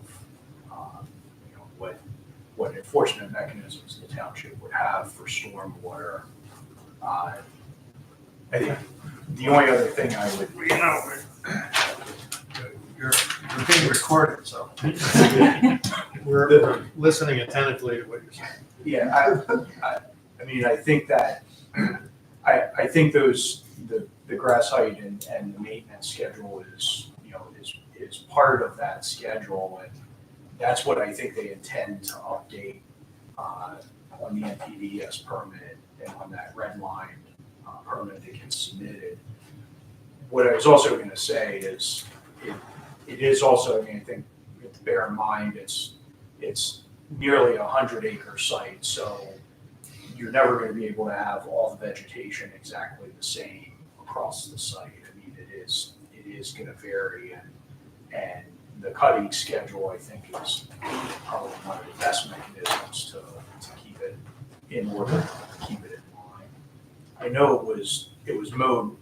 what enforcement mechanisms the township would have for stormwater. I think the only other thing I would, You're being recorded, so we're listening attentively to what you're saying. yeah, I mean, I think that, I think the grass height and the maintenance schedule is part of that schedule, and that's what I think they intend to update on the NPDES permit and on that red line permit that gets submitted. What I was also going to say is it is also, I mean, I think you have to bear in mind it's nearly 100-acre site, so you're never going to be able to have all the vegetation exactly the same across the site. I mean, it is going to vary, and the cutting schedule, I think, is probably one of the best mechanisms to keep it in order, to keep it in line. I know it was mowed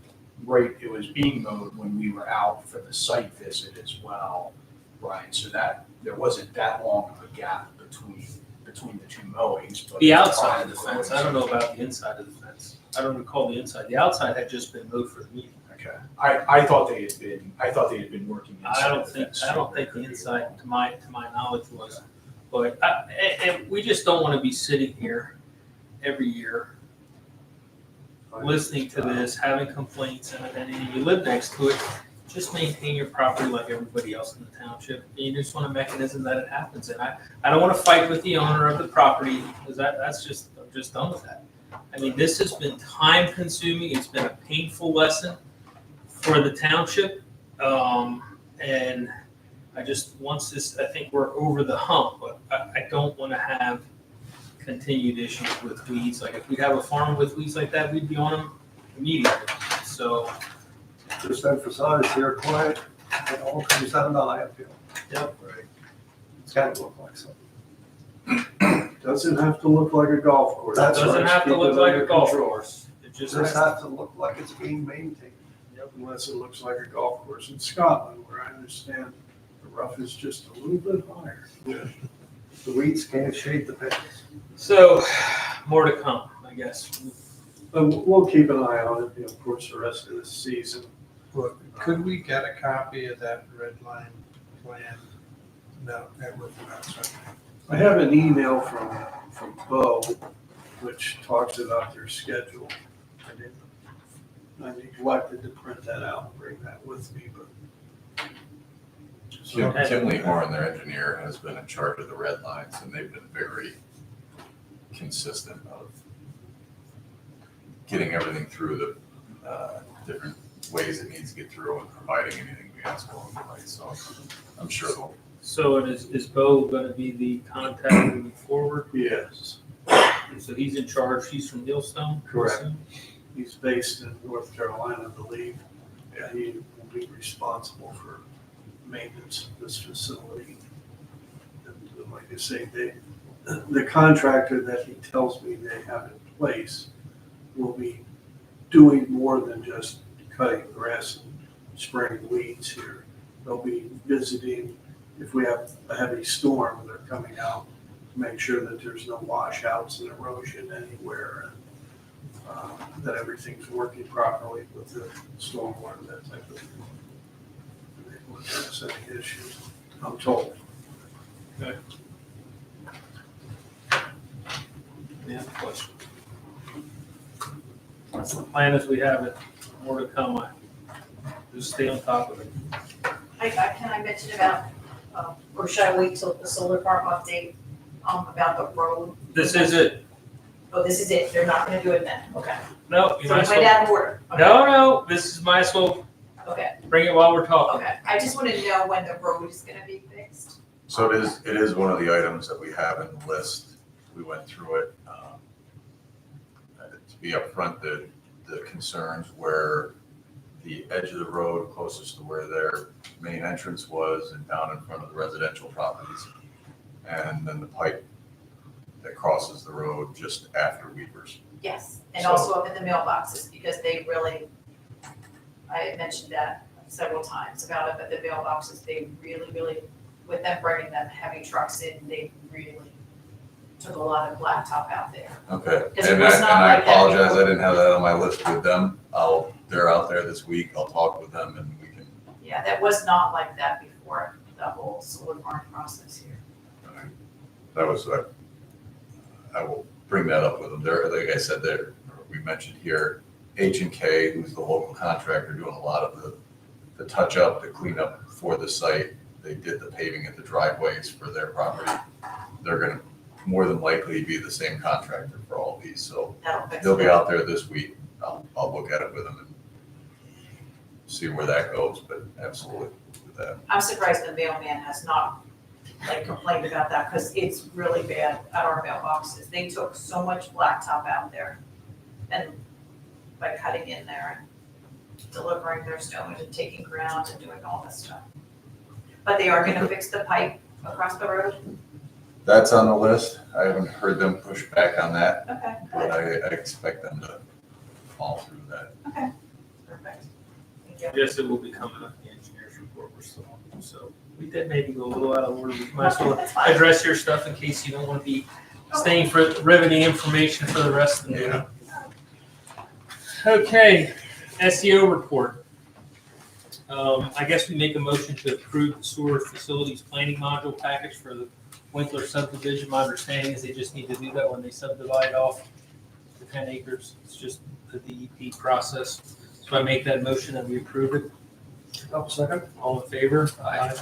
it was being mowed when we were out for the site visit as well, right? So that there wasn't that long of a gap between the two mowings. But The outside of the fence, I don't know about the inside of the fence. I don't recall the inside. The outside had just been moved for the meeting. Okay, I thought they had been working inside. I don't the think fence. the inside, to my knowledge, was. But and we just don't want to be sitting here every year listening to this, having complaints, and you live next to it. Just maintain your property like everybody else in the township. You just want a mechanism that it happens, and I don't want to fight with the owner of the property, because that's just we're just done with that. I mean, this has been time consuming, it's been a painful lesson for the township. And I just, once this, I think we're over the hump, but I don't wanna have continued issues with weeds. Like if we have a farm with weeds like that, we'd be on them immediately. So, Just emphasize here, quiet, it all comes down to eye appeal. yep. It's gotta look like something. Doesn't have to look like a golf course. It doesn't have to look like a golf Control. course. It just Just has have to look like it's being maintained. Unless it looks like a golf course in Scotland, where I understand the rough is just a little bit higher. The weeds can't shade the paths. So, more to come, I guess. But we'll keep an eye on it, of course, the rest of the season. Well, could we get a copy of that red line plan? No, that would be not something. I have an email from Bo, which talks about their schedule. I neglected to print that out and bring that with me, but. Tim Lehorn, their engineer, has been in charge of the red lines, and they've been very consistent of getting everything through the different ways it needs to get through and providing anything we ask along the way, so I'm sure they'll. So is Bo gonna be the contact moving forward? Yes, So he's in charge, he's from Millstone? Correct. He's based in North Carolina, I believe. And he will be responsible for maintenance of this facility. And like I say, the contractor that he tells me they have in place will be doing more than just cutting grass and spraying weeds here. They'll be visiting, if we have a heavy storm, they're coming out to make sure that there's no washouts and erosion anywhere, and that everything's working properly with the stormwater, that type of thing. And they won't have any issues, I'm told. Yeah, question. That's the plan as we have it, more to come, I just stay on top of it. Can I mention about, or should I wait till the solar farm update, about the road? This is it, Oh, this is it, they're not gonna do it then, okay. no, you So might it's as way well, out of order. Okay. no, this is, might as well Okay, bring it while we're talking. okay, I just wanted to know when the road is gonna be fixed. So it is one of the items that we have in the list. We went through it. To be upfront, the concerns where the edge of the road closest to where their main entrance was and down in front of the residential properties. And then the pipe that crosses the road just after Weavers. Yes, and So- also up in the mailboxes, because they really, I had mentioned that several times about it, but the mailboxes, they really, with them bringing them heavy trucks in, they really took a lot of blacktop out there. Okay, Because it and was I not like that apologize, before. I didn't have that on my list with them. They're out there this week, I'll talk with them and we can. Yeah, that was not like that before, the whole solar farm process here. That was, I will bring that up with them. There, like I said, we mentioned here, H&K, who's the local contractor doing a lot of the touch up, the cleanup for the site. They did the paving at the driveways for their property. They're gonna more than likely be the same contractor for all of these, so That'll fix they'll be it. out there this week. I'll look at it with them and see where that goes, but absolutely with that. I'm surprised the mailman has not complained about that, because it's really bad at our mailboxes. They took so much blacktop out there, and by cutting in there and delivering their stone and taking ground and doing all this stuff. But they are gonna fix the pipe across the road? That's on the list. I haven't heard them push back on that, Okay, but good, I expect them to fall through that. perfect. Thank you. Yes, it will be coming up in the engineer's report, we're still on, so we did maybe go a little out of order, we might as well That's fine. address your stuff in case you don't want to be staying for riveting information for the rest of the meeting. Okay, SEO report. I guess we make a motion to approve the sewer facilities planning module package for the Winkler subdivision. My understanding is they just need to do that when they subdivide off the 10 acres. It's just the DEP process. So I make that motion that we approve it. Second. All in favor? Aye.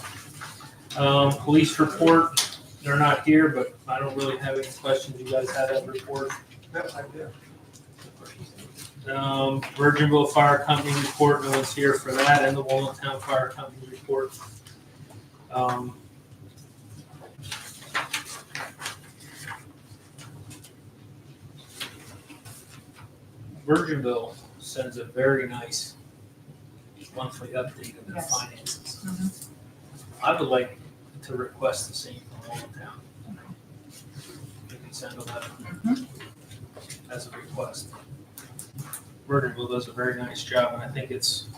Police report, they're not here, but I don't really have any questions. You guys have that report? Yep, I did. Virginville Fire Company report, no one's here for that, and the Walnut Town Fire Company report. Virginville sends a very nice monthly update of their Yes. finances. I would like to request the same from Walnut Town. You can send a letter as a request. Virginville does a very nice job, and I think it's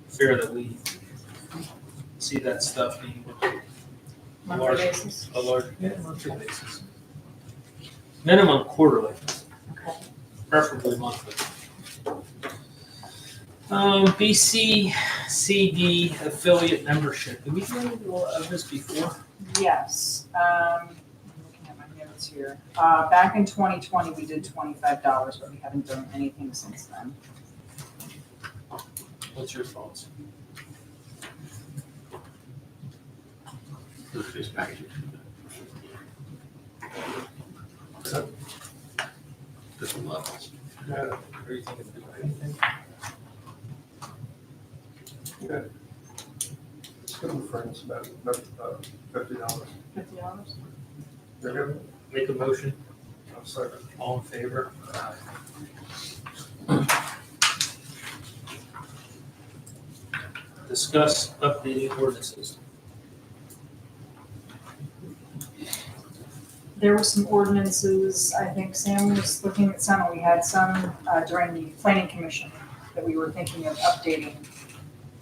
fair that we see that stuff being Monthly basis? a large, monthly basis. Minimum quarterly, Okay. preferably monthly. BCCD affiliate membership. Did we do any of this before? Yes, I'm looking at my notes here. Back in 2020, we did $25, but we haven't done anything since then. What's your thoughts? Look at this package. Different levels. Are you thinking of doing anything? Good. It's good with friends, about $50. $50? Make a motion, I'm sorry. all in favor? Discuss updating ordinances. There were some ordinances, I think Sam was looking at some, and we had some during the planning commission that we were thinking of updating,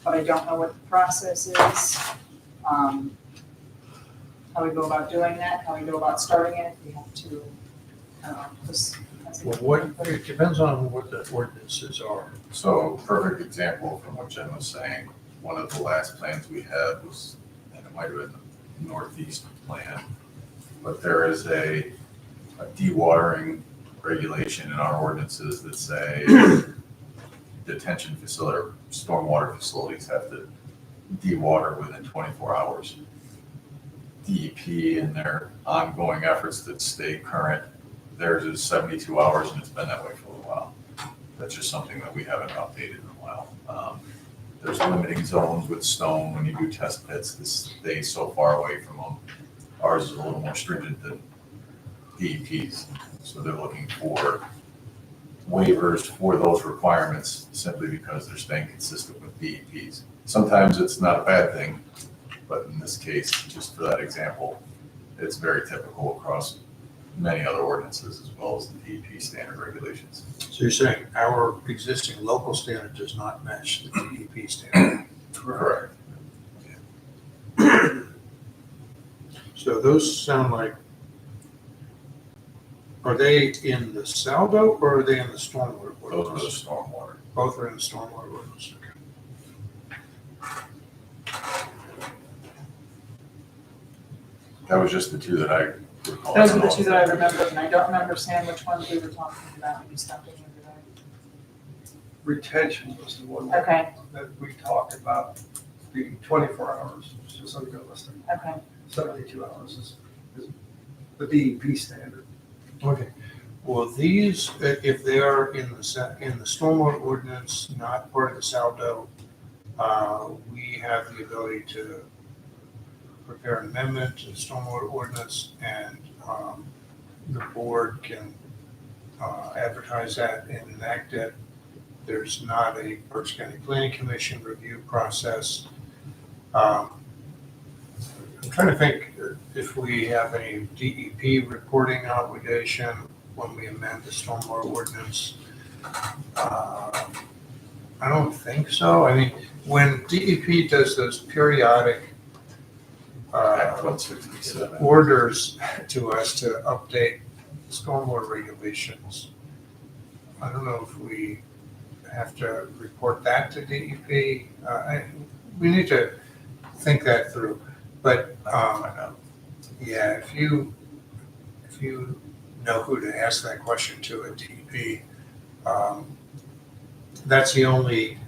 but I don't know what the process is. How we go about doing that, how we go about starting it, we have to, just. Well, it depends on what the ordinances are. So perfect example from what Jen was saying, one of the last plans we had was, and it might have been the northeast plan, but there is a dewatering regulation in our ordinances that say detention facility, or stormwater facilities have to dewater within 24 hours. DEP in their ongoing efforts to stay current, theirs is 72 hours and it's been that way for a while. That's just something that we haven't updated in a while. There's limiting zones with stone when you do test pits to stay so far away from them. Ours is a little more stringent than DEP's. So they're looking for waivers for those requirements simply because they're staying consistent with DEP's. Sometimes it's not a bad thing, but in this case, just for that example, it's very typical across many other ordinances as well as the DEP standard regulations. So you're saying our existing local standard does not match the DEP standard? Correct. So those sound like, are they in the Saldo or are they in the stormwater Those are the ordinance? stormwater. Both are in the stormwater ordinance. That was just the two that I recall. Those are the two that I remembered, and I don't remember, Sam, which ones we were talking about, maybe stopping over Retention was the one there. Okay, that we talked about being 24 hours, which is unrealistic. okay. 72 hours is the DEP standard. Okay. Well, these, if they are in the stormwater ordinance, not part of the Saldo, we have the ability to prepare an amendment to the stormwater ordinance, and the board can advertise that and enact it. There's not a Berks County Planning Commission review process. I'm trying to think if we have any DEP reporting obligation when we amend the stormwater ordinance. I don't think so. I mean, when DEP does those periodic Act 167. orders to us to update stormwater regulations, I don't know if we have to report that to DEP. We need to think that through. But yeah, if you know who to ask that question to at DEP, that's the only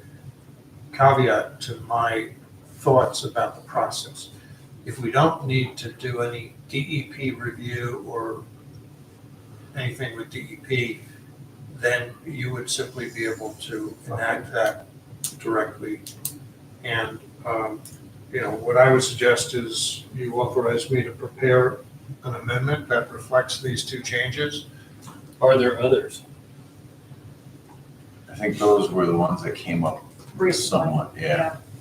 caveat to my thoughts about the process. If we don't need to do any DEP review or anything with DEP, then you would simply be able to enact that directly. And, what I would suggest is you authorize me to prepare an amendment that reflects these two changes. Are there others? I think those were the ones that came up Recently. somewhat,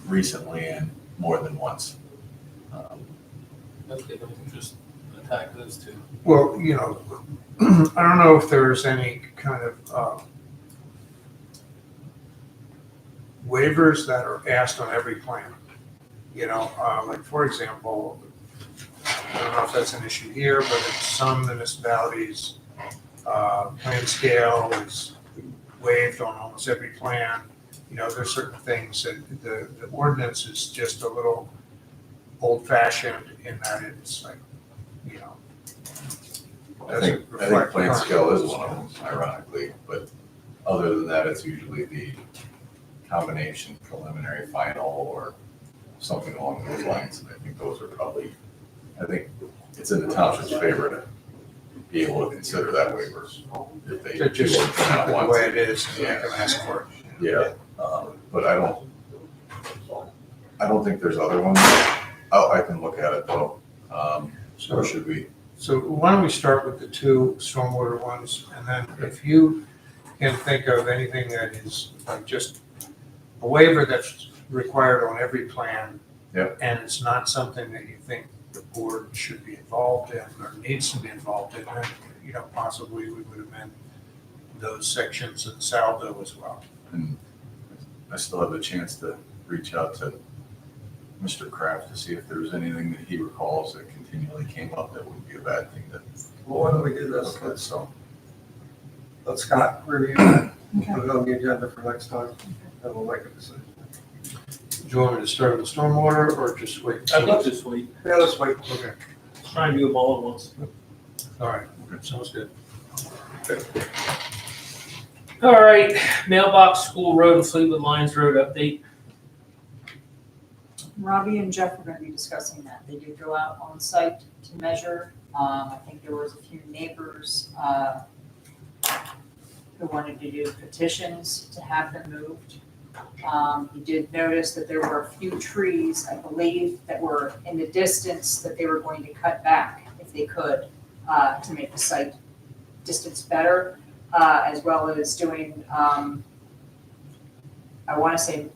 recently and more than once. Okay, then we'll just attack those two. Well, I don't know if there's any kind of waivers that are asked on every plan. Like for example, I don't know if that's an issue here, but in some municipalities, plan scale is waived on almost every plan. There's certain things that the ordinance is just a little old fashioned in that it's like, I think reflect plan current scale is rules. one of them, ironically, but other than that, it's usually the combination preliminary, final, or something along those lines. And I think those are probably, it's in the township's favor to be able to consider that waiver if they To just do keep it it the once. way it is, and they can ask for it. Yeah, but I don't think there's other ones. I can look at it though. Or should we? So why don't we start with the two stormwater ones, and then if you can think of anything that is like just a waiver that's required on every plan. Yep. And it's not something that you think the board should be involved in or needs to be involved in, then, possibly we would amend those sections in Saldo as well. And I still have a chance to reach out to Mr. Kraft to see if there's anything that he recalls that continually came up that would be a bad thing to Well, why don't we do this? look at, so. Let Scott review that, put it on the agenda for next time, and we'll make a decision. Do you want me to start with the stormwater or just wait? I think just wait. Yeah, let's wait. Okay, Try and do them all at once. all right, sounds good. All right, mailbox, school road, and Fleetwood Lions Road update. Robbie and Jeff were gonna be discussing that. They did go out on site to measure. I think there was a few neighbors, who wanted to do petitions to have them moved. He did notice that there were a few trees, I believe, that were in the distance that they were going to cut back if they could, to make the site distance better, as well as doing, I wanna say,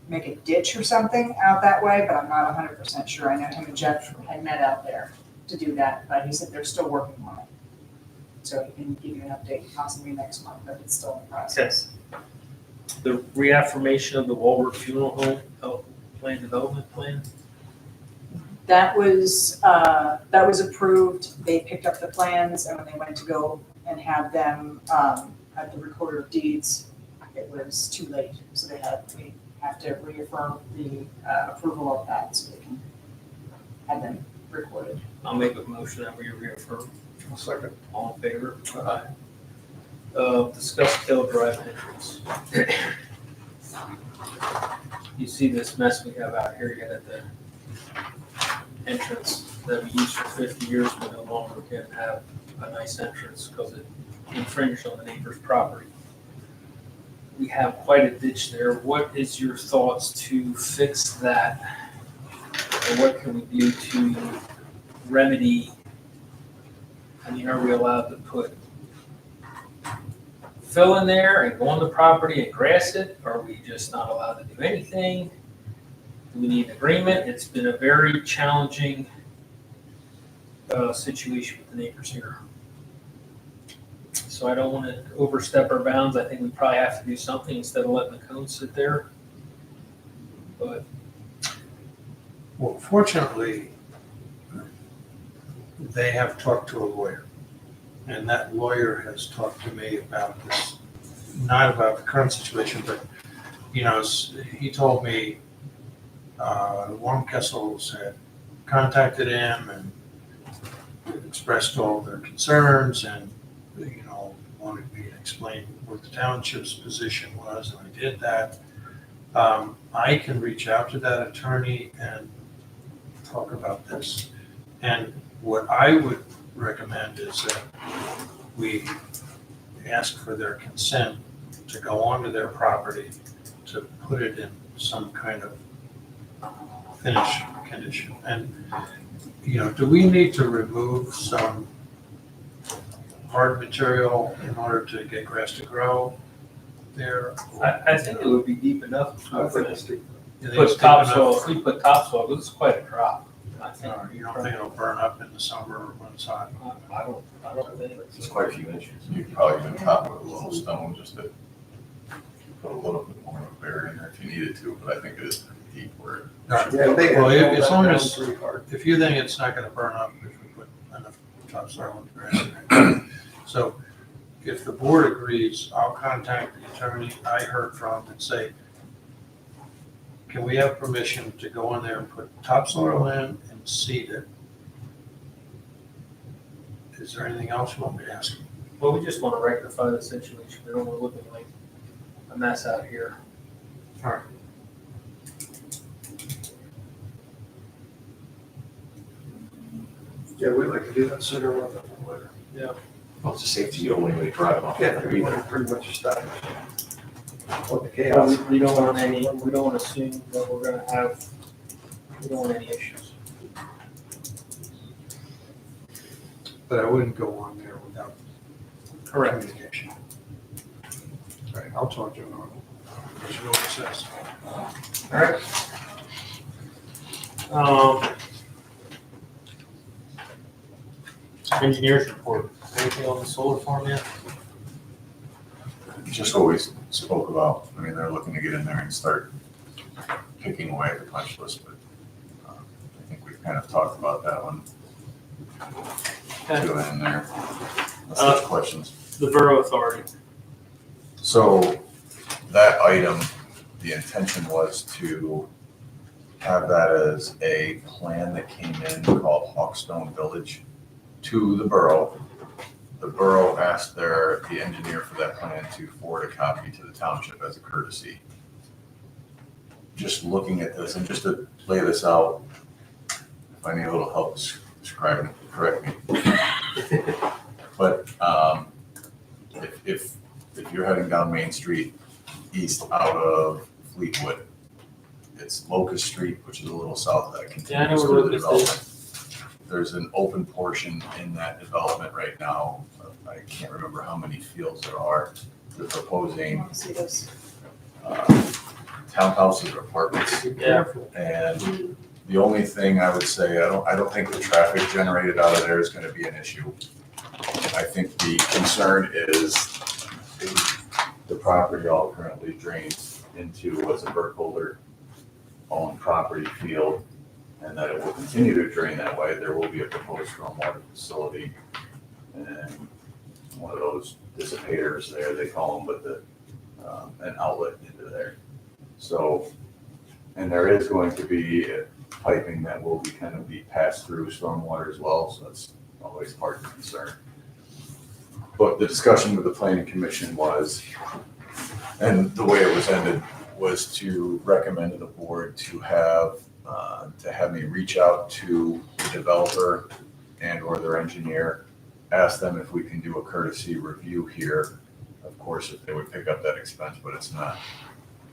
make a ditch or something out that way, but I'm not 100% sure. I know him and Jeff had met out there to do that, but he said they're still working on it. So he can give you an update possibly next month, but it's still in process. The reaffirmation of the Walworth Funeral Home Health Plan Development Plan. That was approved. They picked up the plans, and when they went to go and have them, at the recorder of deeds, it was too late. So we have to reaffirm the, approval of that so they can have them recorded. I'll make a motion that we reaffirm. I'll second. All in favor? Aye. Discuss Tail Drive entrance. You see this mess we have out here yet at the entrance that we used for 50 years, we no longer can have a nice entrance because it infringed on the neighbor's property. We have quite a ditch there. What is your thoughts to fix that? Or what can we do to remedy? I mean, are we allowed to put fill in there and go on the property and grass it? Are we just not allowed to do anything? Do we need an agreement? It's been a very challenging situation with the neighbors here. So I don't want to overstep our bounds. I think we probably have to do something instead of letting the cone sit there. But Well, fortunately, they have talked to a lawyer, and that lawyer has talked to me about this, not about the current situation, but, he told me Warren Kessels had contacted him and expressed all their concerns and, wanted me to explain what the township's position was, and I did that. I can reach out to that attorney and talk about this. And what I would recommend is that we ask for their consent to go onto their property to put it in some kind of finish condition. And, do we need to remove some hard material in order to get grass to grow there? I think it would be deep enough if we I think put it's deep. You think put it's deep enough? topsoil, if we put topsoil, this is quite a drop. I think. You don't think it'll burn up in the summer when it's hot? I don't think. It's quite a few inches. You could probably even top it with a little stone just to put a little bit more of a barrier in there if you needed to, but I think it is pretty deep where. Yeah, they Well, had as long as- pretty hard. If you think it's not gonna burn up if we put enough topsoil in the ground. So if the board agrees, I'll contact the attorney I heard from and say, can we have permission to go in there and put topsoil in and seed it? Is there anything else you want me to ask? Well, we just want to rectify the situation. We don't want to look like a mess out here. Yeah, we like to do that sooner rather than later. Well, it's a safety, you don't want anybody driving off. Yeah, there we either. want to pretty much establish what the chaos. We don't want we don't want to assume that we don't want any issues. But I wouldn't go on there without communication. All right, I'll talk to him. See what he says. All right. Engineers report. Anything on the solar farm yet? Just what we spoke about. I mean, they're looking to get in there and start picking away at the punch list, but I think we've kind of talked about that one. Okay. Go in there. Let's get questions. The Borough Authority. So that item, the intention was to have that as a plan that came in called Hawkstone Village to the borough. The borough asked the engineer for that plan to forward a copy to the township as a courtesy. Just looking at this and just to lay this out, if I need a little help describing it, correct me. But if you're heading down Main Street east out of Fleetwood, it's Locust Street, which is a little south of that continues where through the Locust development. There's an open portion in that development right now. I can't remember how many fields there are. They're proposing See this? townhouses or apartments. Yeah. And the only thing I would say, I don't think the traffic generated out of there is gonna be an issue. I think the concern is the property all currently drains into what's a Burkholder owned property field, and that it will continue to drain that way. There will be a proposed stormwater facility and one of those dissipators there, they call them, but an outlet into there. So, and there is going to be piping that will be kind of be passed through stormwater as well, so that's always part of the concern. But the discussion with the planning commission was, and the way it was ended, was to recommend to the board to have me reach out to the developer and or their engineer, ask them if we can do a courtesy review here. Of course, if they would pick up that expense, but it's not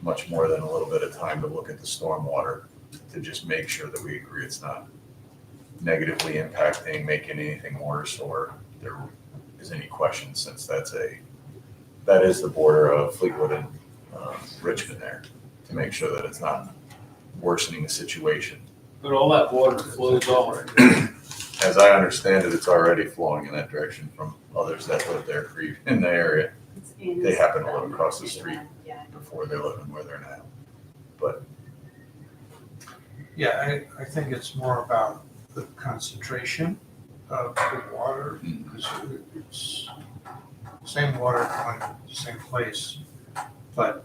much more than a little bit of time to look at the stormwater to just make sure that we agree it's not negatively impacting, making anything worse, or there is any question, since that is the border of Fleetwood and Richmond there, to make sure that it's not worsening the situation. But all that water flows off. As I understand it, it's already flowing in that direction from others that live there in the area. They happen to live across the street before they live in where they're now. But Yeah, I think it's more about the concentration of the water, because it's same water going to the same place, but,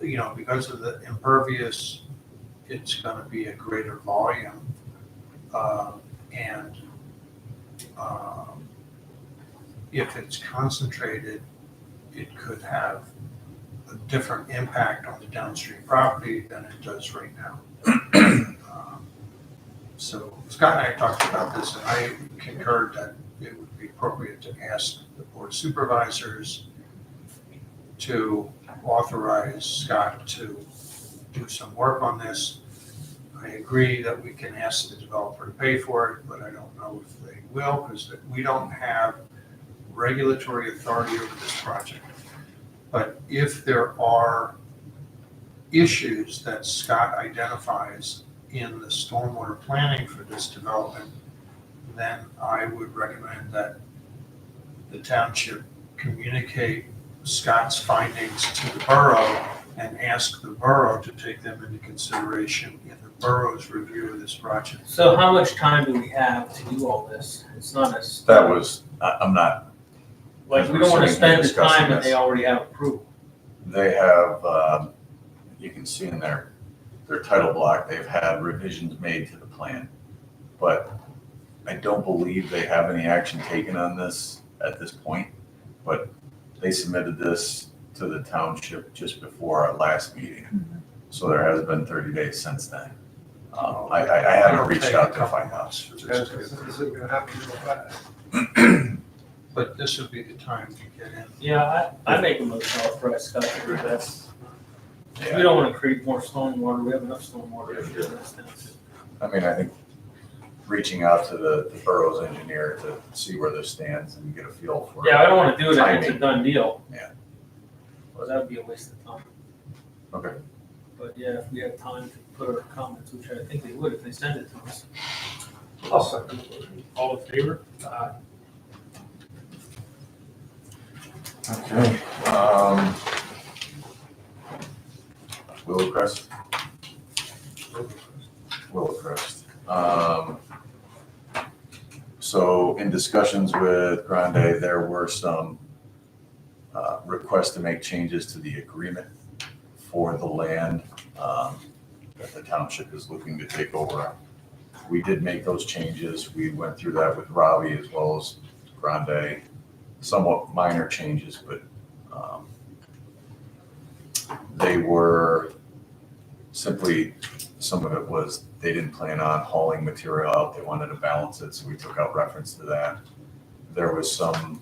because of the impervious, it's gonna be a greater volume. And if it's concentrated, it could have a different impact on the downstream property than it does right now. So Scott and I talked about this, and I concurred that it would be appropriate to ask the board of supervisors to authorize Scott to do some work on this. I agree that we can ask the developer to pay for it, but I don't know if they will, because we don't have regulatory authority over this project. But if there are issues that Scott identifies in the stormwater planning for this development, then I would recommend that the township communicate Scott's findings to the borough and ask the borough to take them into consideration in the borough's review of this project. So how much time do we have to do all this? It's not as. That was, I'm not, Like, we don't want to Sitting here spend the discussing time that this. they already have approval. they have, you can see in their title block, they've had revisions made to the plan. But I don't believe they have any action taken on this at this point. But they submitted this to the township just before our last meeting. So there has been 30 days since then. I haven't reached out to find out. This isn't gonna happen real fast. But this would be the time to get in. Yeah, I make a motion to authorize Scott to do this. We Yeah, don't want to create more stormwater. We have enough stormwater here in this township. I mean, I think reaching out to the borough's engineer to see where this stands and get a feel for. Yeah, I don't want to do it if it's a Timing. done deal. Yeah. Well, that would be a waste of time. Okay. But yeah, if we have time to put our comments, which I think they would if they send it to us. I'll second. All in favor? Okay. Willowcrest. Willowcrest. So in discussions with Grande, there were some requests to make changes to the agreement for the land that the township is looking to take over. We did make those changes. We went through that with Robbie as well as Grande. Somewhat minor changes, but they were simply, some of it was they didn't plan on hauling material out. They wanted to balance it, so we took out reference to that. There was some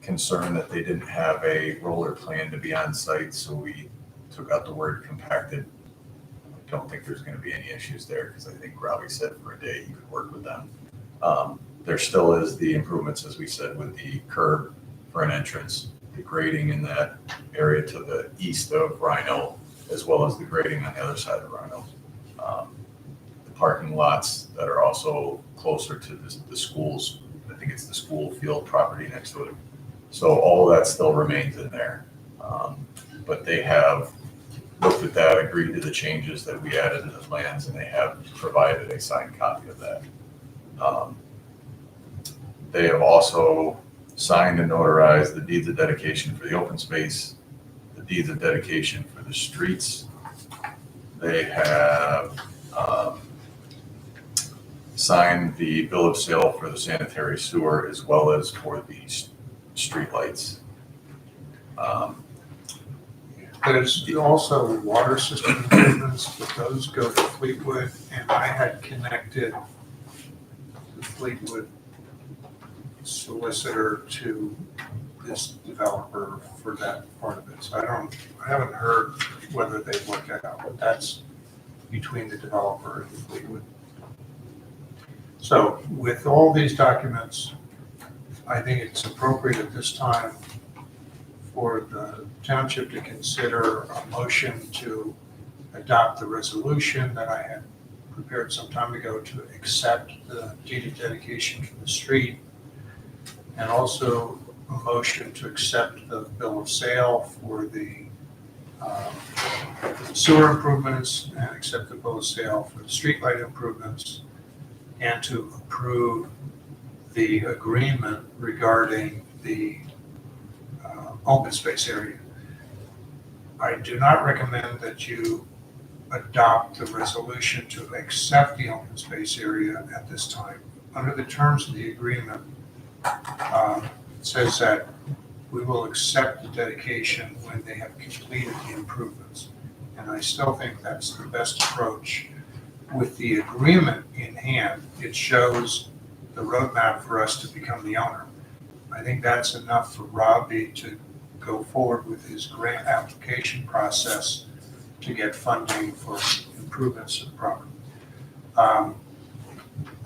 concern that they didn't have a roller plan to be on site, so we took out the word compacted. I don't think there's going to be any issues there because I think Robbie said for a day he could work with them. There still is the improvements, as we said, with the curb for an entrance, the grading in that area to the east of Rhino, as well as the grading on the other side of Rhino. The parking lots that are also closer to the schools, I think it's the school field property next to it. So all of that still remains in there. But they have looked at that, agreed to the changes that we added to the plans, and they have provided a signed copy of that. They have also signed and notarized the deeds of dedication for the open space, the deeds of dedication for the streets. They have signed the bill of sale for the sanitary sewer as well as for the streetlights. There's also water system improvements, but those go to Fleetwood, and I had connected the Fleetwood solicitor to this developer for that part of it. So I haven't heard whether they've worked that out, but that's between the developer and Fleetwood. So with all these documents, I think it's appropriate at this time for the township to consider a motion to adopt the resolution that I had prepared some time ago to accept the deed of dedication for the street, and also a motion to accept the bill of sale for the sewer improvements and accept the bill of sale for the streetlight improvements, and to approve the agreement regarding the open space area. I do not recommend that you adopt the resolution to accept the open space area at this time. Under the terms of the agreement, it says that we will accept the dedication when they have completed the improvements. And I still think that's the best approach. With the agreement in hand, it shows the roadmap for us to become the owner. I think that's enough for Robbie to go forward with his grant application process to get funding for improvements to the property.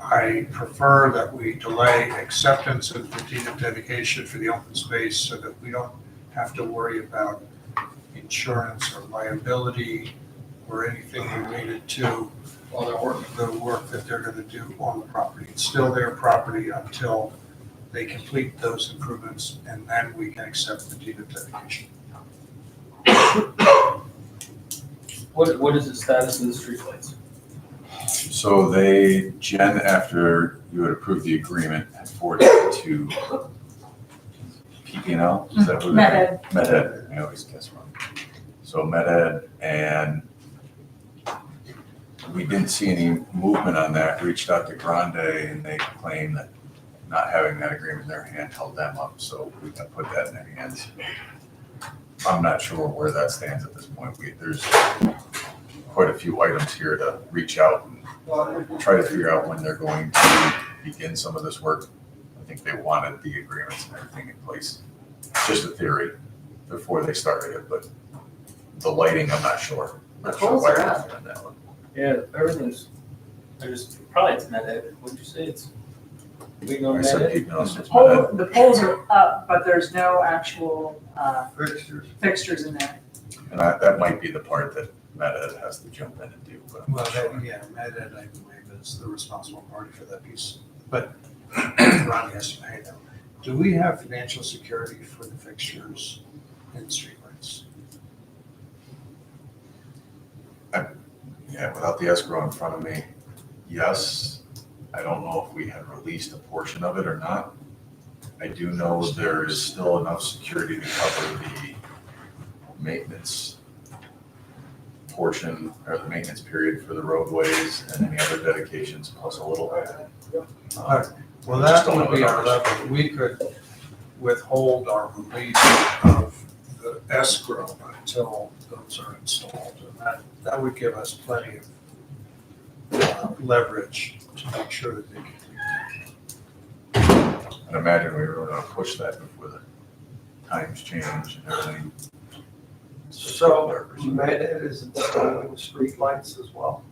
I prefer that we delay acceptance of the deed of dedication for the open space so that we don't have to worry about insurance or liability or anything related to While they're working. the work that they're gonna do on the property. It's still their property until they complete those improvements, and then we can accept the deed of dedication. What is the status of the streetlights? So Jen, after you had approved the agreement, had forwarded it to PP&L, is that who? Med MedEd, I always guess wrong. So MedEd, and we didn't see any movement on that, reached out to Grande, and they claimed that not having that agreement in their hand held them up, so we can put that in their hands. I'm not sure where that stands at this point. There's quite a few items here to reach out and try to figure out when they're going to begin some of this work. I think they wanted the agreements and everything in place, just a theory, before they started it, but the lighting, I'm not sure. The Not sure poles why are they're up. doing that one. Yeah, everything's, probably it's MedEd, what'd you say, it's, we go I said MedEd? people know it's MedEd. The poles are up, but there's no actual Fixtures. fixtures in there. And that might be the part that MedEd has to jump in and do, but I'm Well, not sure. MedEd, I believe, is the responsible party for that piece, but Ronnie has to pay them. Do we have financial security for the fixtures in streetlights? Yeah, without the escrow in front of me, yes. I don't know if we had released a portion of it or not. I do know there is still enough security to cover the maintenance portion, or the maintenance period for the roadways and any other dedications, plus a little. Well, We just that don't would have be the our numbers. level. We could withhold our release of the escrow until those are installed. And that would give us plenty of leverage to make sure that they complete. I'd imagine we were gonna push that before the times change and everything. So MedEd is installing streetlights as well.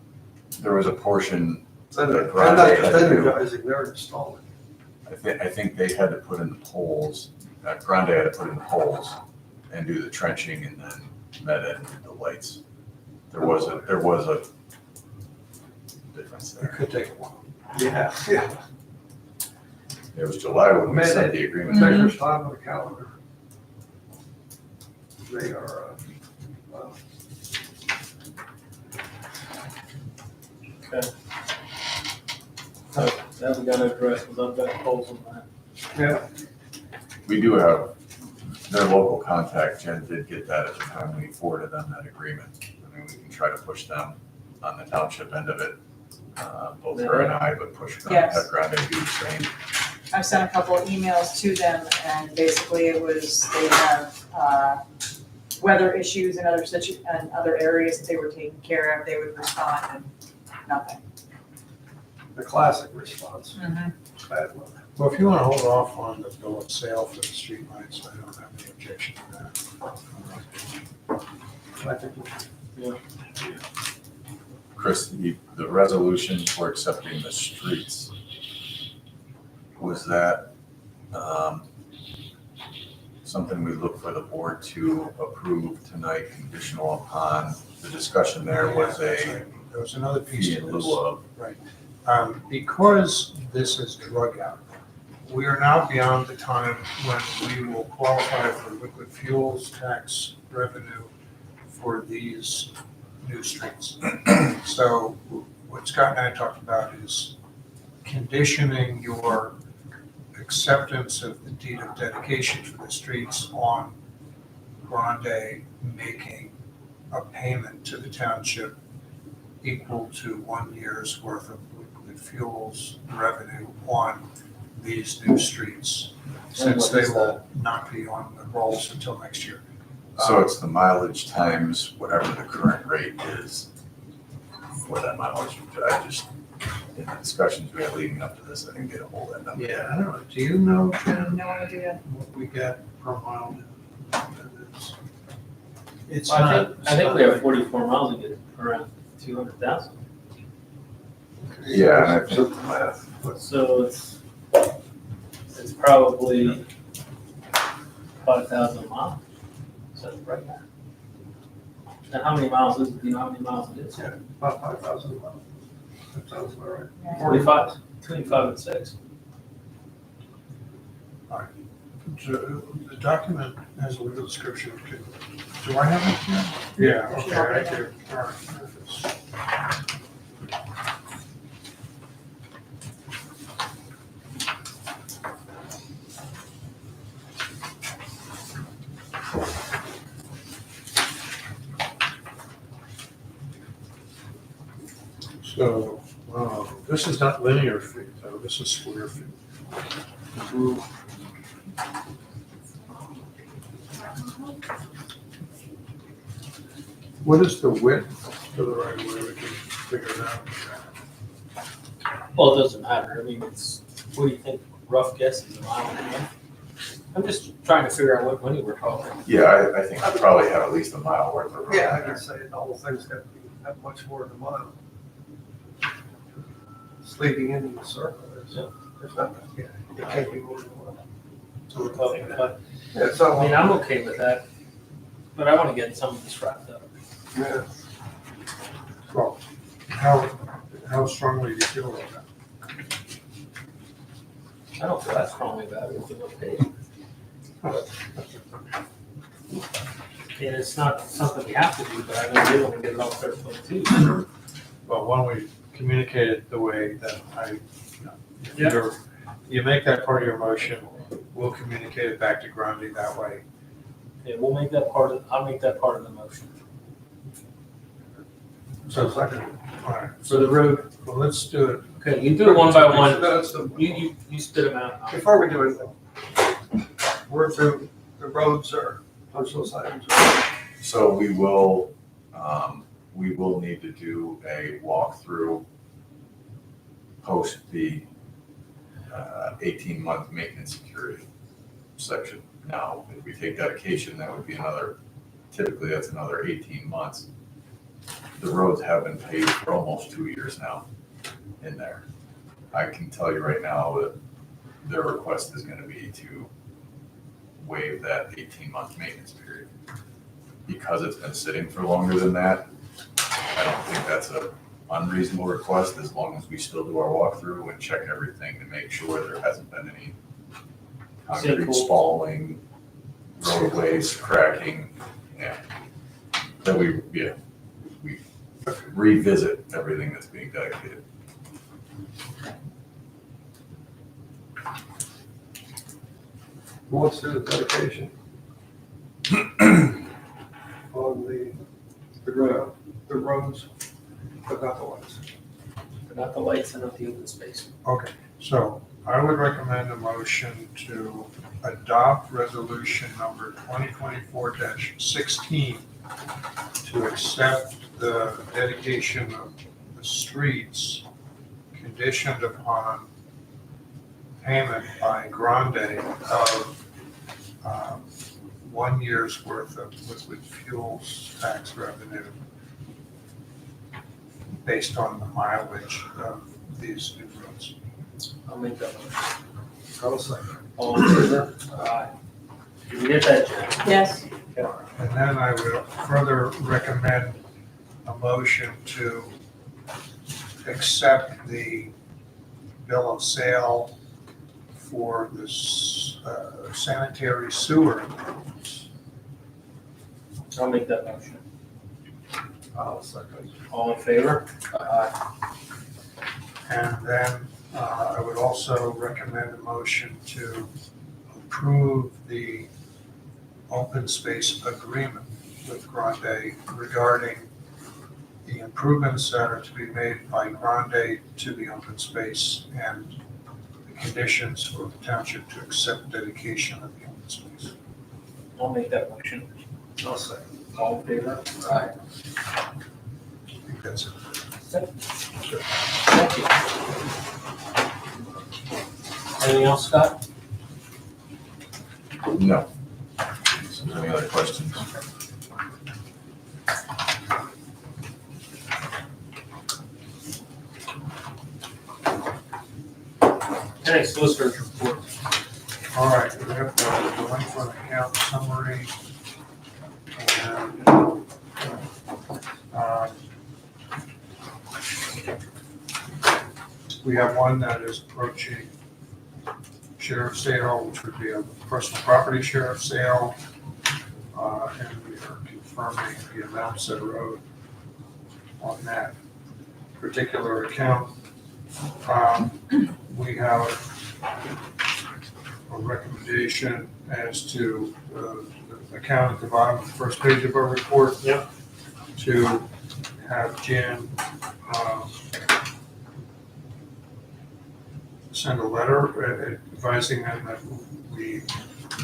There was a portion, Then That Grande had to do. they're installing. I think they had to put in the poles, Grande had to put in the poles and do the trenching, and then MedEd did the lights. There was a difference It there. could take a while. Yeah. It was July when we sent MedEd. the agreement. There's time on the calendar. They are, Okay. That we gotta address, because I've got holes in that. yeah, We do have their local contact, Jen did get that at the time we forwarded them that agreement. I mean, we can try to push them on the township end of it, both her and I, but push Grande, Yes. have Grande do the same. I've sent a couple of emails to them, and basically it was, they have weather issues and other areas that they were taking care of, they would respond, and nothing. the classic response, bad weather. Well, if you want to hold off on the bill of sale for the streetlights, I don't have any objection to that. I think we should. Chris, the resolution for accepting the streets, was that something we look for the board to approve tonight, conditional upon the discussion there was a There was another piece fee to in this. lieu of? Because this is drug out, we are now beyond the time when we will qualify for liquid fuels tax revenue for these new streets. So what Scott and I talked about is conditioning your acceptance of the deed of dedication for the streets on Grande making a payment to the township equal to 1 year's worth of liquid fuels revenue on these new streets, since they will not be on the rolls until next year. So it's the mileage times whatever the current rate is for that mileage. I just, in the discussions we had leading up to this, I didn't get a hold of that number. Yeah, I don't know, do you know, Jen, No idea. what we get per mile? It's I not. think, I think we have 44 miles and get around 200,000. Yeah, and I took the math. So it's probably 5,000 miles. So right now. And how many miles is it? Do you know how many miles it is? Yeah, about 5,000 miles. That sounds about right. 45, 25 and 6. The document has a legal description. Do I have it here? Yeah, okay, I do. All right. So, this is not linear feet, though, this is square feet. What is the width to the right of way? We can figure it out. Well, it doesn't matter. I mean, what do you think, rough guess is a mile and a half? I'm just trying to figure out what money we're talking. Yeah, I think I probably have at least a mile worth of road. Yeah, I can say the whole thing's got to be that much more than a mile. Sleeping into the circle, there's not, yeah, it can't be more than a mile. So we're talking about, Yeah, so, I mean, I'm okay with that, but I want to get some of this wrapped up. yeah, Well, how strongly do you feel about that? I don't feel that strongly about it. If you look at it. And it's not something we have to do, but I know they want to get it off their plate too. Well, why don't we communicate it the way that Yeah. you make that part of your motion, we'll communicate it back to Grundy that way. Yeah, we'll make that part of, I'll make that part of the motion. So second, all right, For the road, well, let's do it. okay, you do it one by one. that's the, You spit them out. before we do anything, we're through, the roads are, punch those items. So we will need to do a walkthrough post the 18-month maintenance security section. Now, if we take dedication, that would be typically that's another 18 months. The roads have been paved for almost 2 years now in there. I can tell you right now that their request is gonna be to waive that 18-month maintenance period. Because it's been sitting for longer than that, I don't think that's an unreasonable request, as long as we still do our walkthrough and check everything to make sure there hasn't been any concrete Sinkholes. spalling, roadways cracking, yeah. That we revisit everything that's being dedicated. Who wants to do the dedication? On the roads, but not the ones. But not the lights and not the open space. Okay, so I would recommend a motion to adopt resolution number 2024-16 to accept the dedication of the streets conditioned upon payment by Grande of 1 year's worth of liquid fuels tax revenue based on the mileage of these new roads. I'll make that motion. I'll second. All in favor? Aye. Did you get that, Jen? Yes. And then I would further recommend a motion to accept the bill of sale for this sanitary sewer improvements. I'll make that motion. I'll second. All in favor? Aye. And then I would also recommend a motion to approve the open space agreement with Grande regarding the improvements that are to be made by Grande to the open space and the conditions for the township to accept dedication of the open space. I'll make that motion. I'll second. All in favor? Aye. I think that's it. Thank you. Anything else, Scott? No. Any other questions? Okay, solicitor's report. All right, we have the delinquent account summary. And, we have one that is approaching sheriff's sale, which would be a personal property sheriff's sale. And we are confirming the amounts that are owed on that particular account. We have a recommendation as to the account at the bottom of the first page of our report. Yep. To have Jan send a letter advising them that we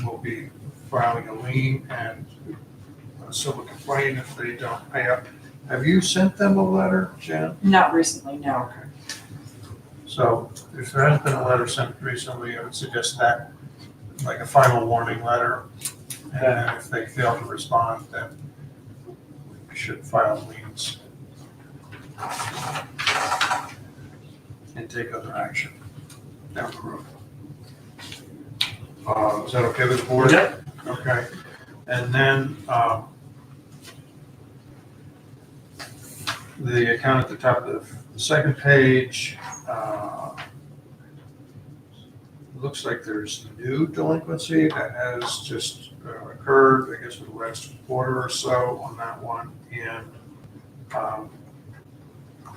will be filing a lien and a civil complaint if they don't pay up. Have you sent them a letter, Jan? Not recently, no. Okay. So if there hasn't been a letter sent recently, I would suggest that, like a final warning letter. And then if they fail to respond, then we should file liens and take other action down the road. Is that okay with the board? Yeah. Okay. And then, the account at the top of the second page, looks like there's new delinquency that has just occurred, I guess, for the last quarter or so on that one. And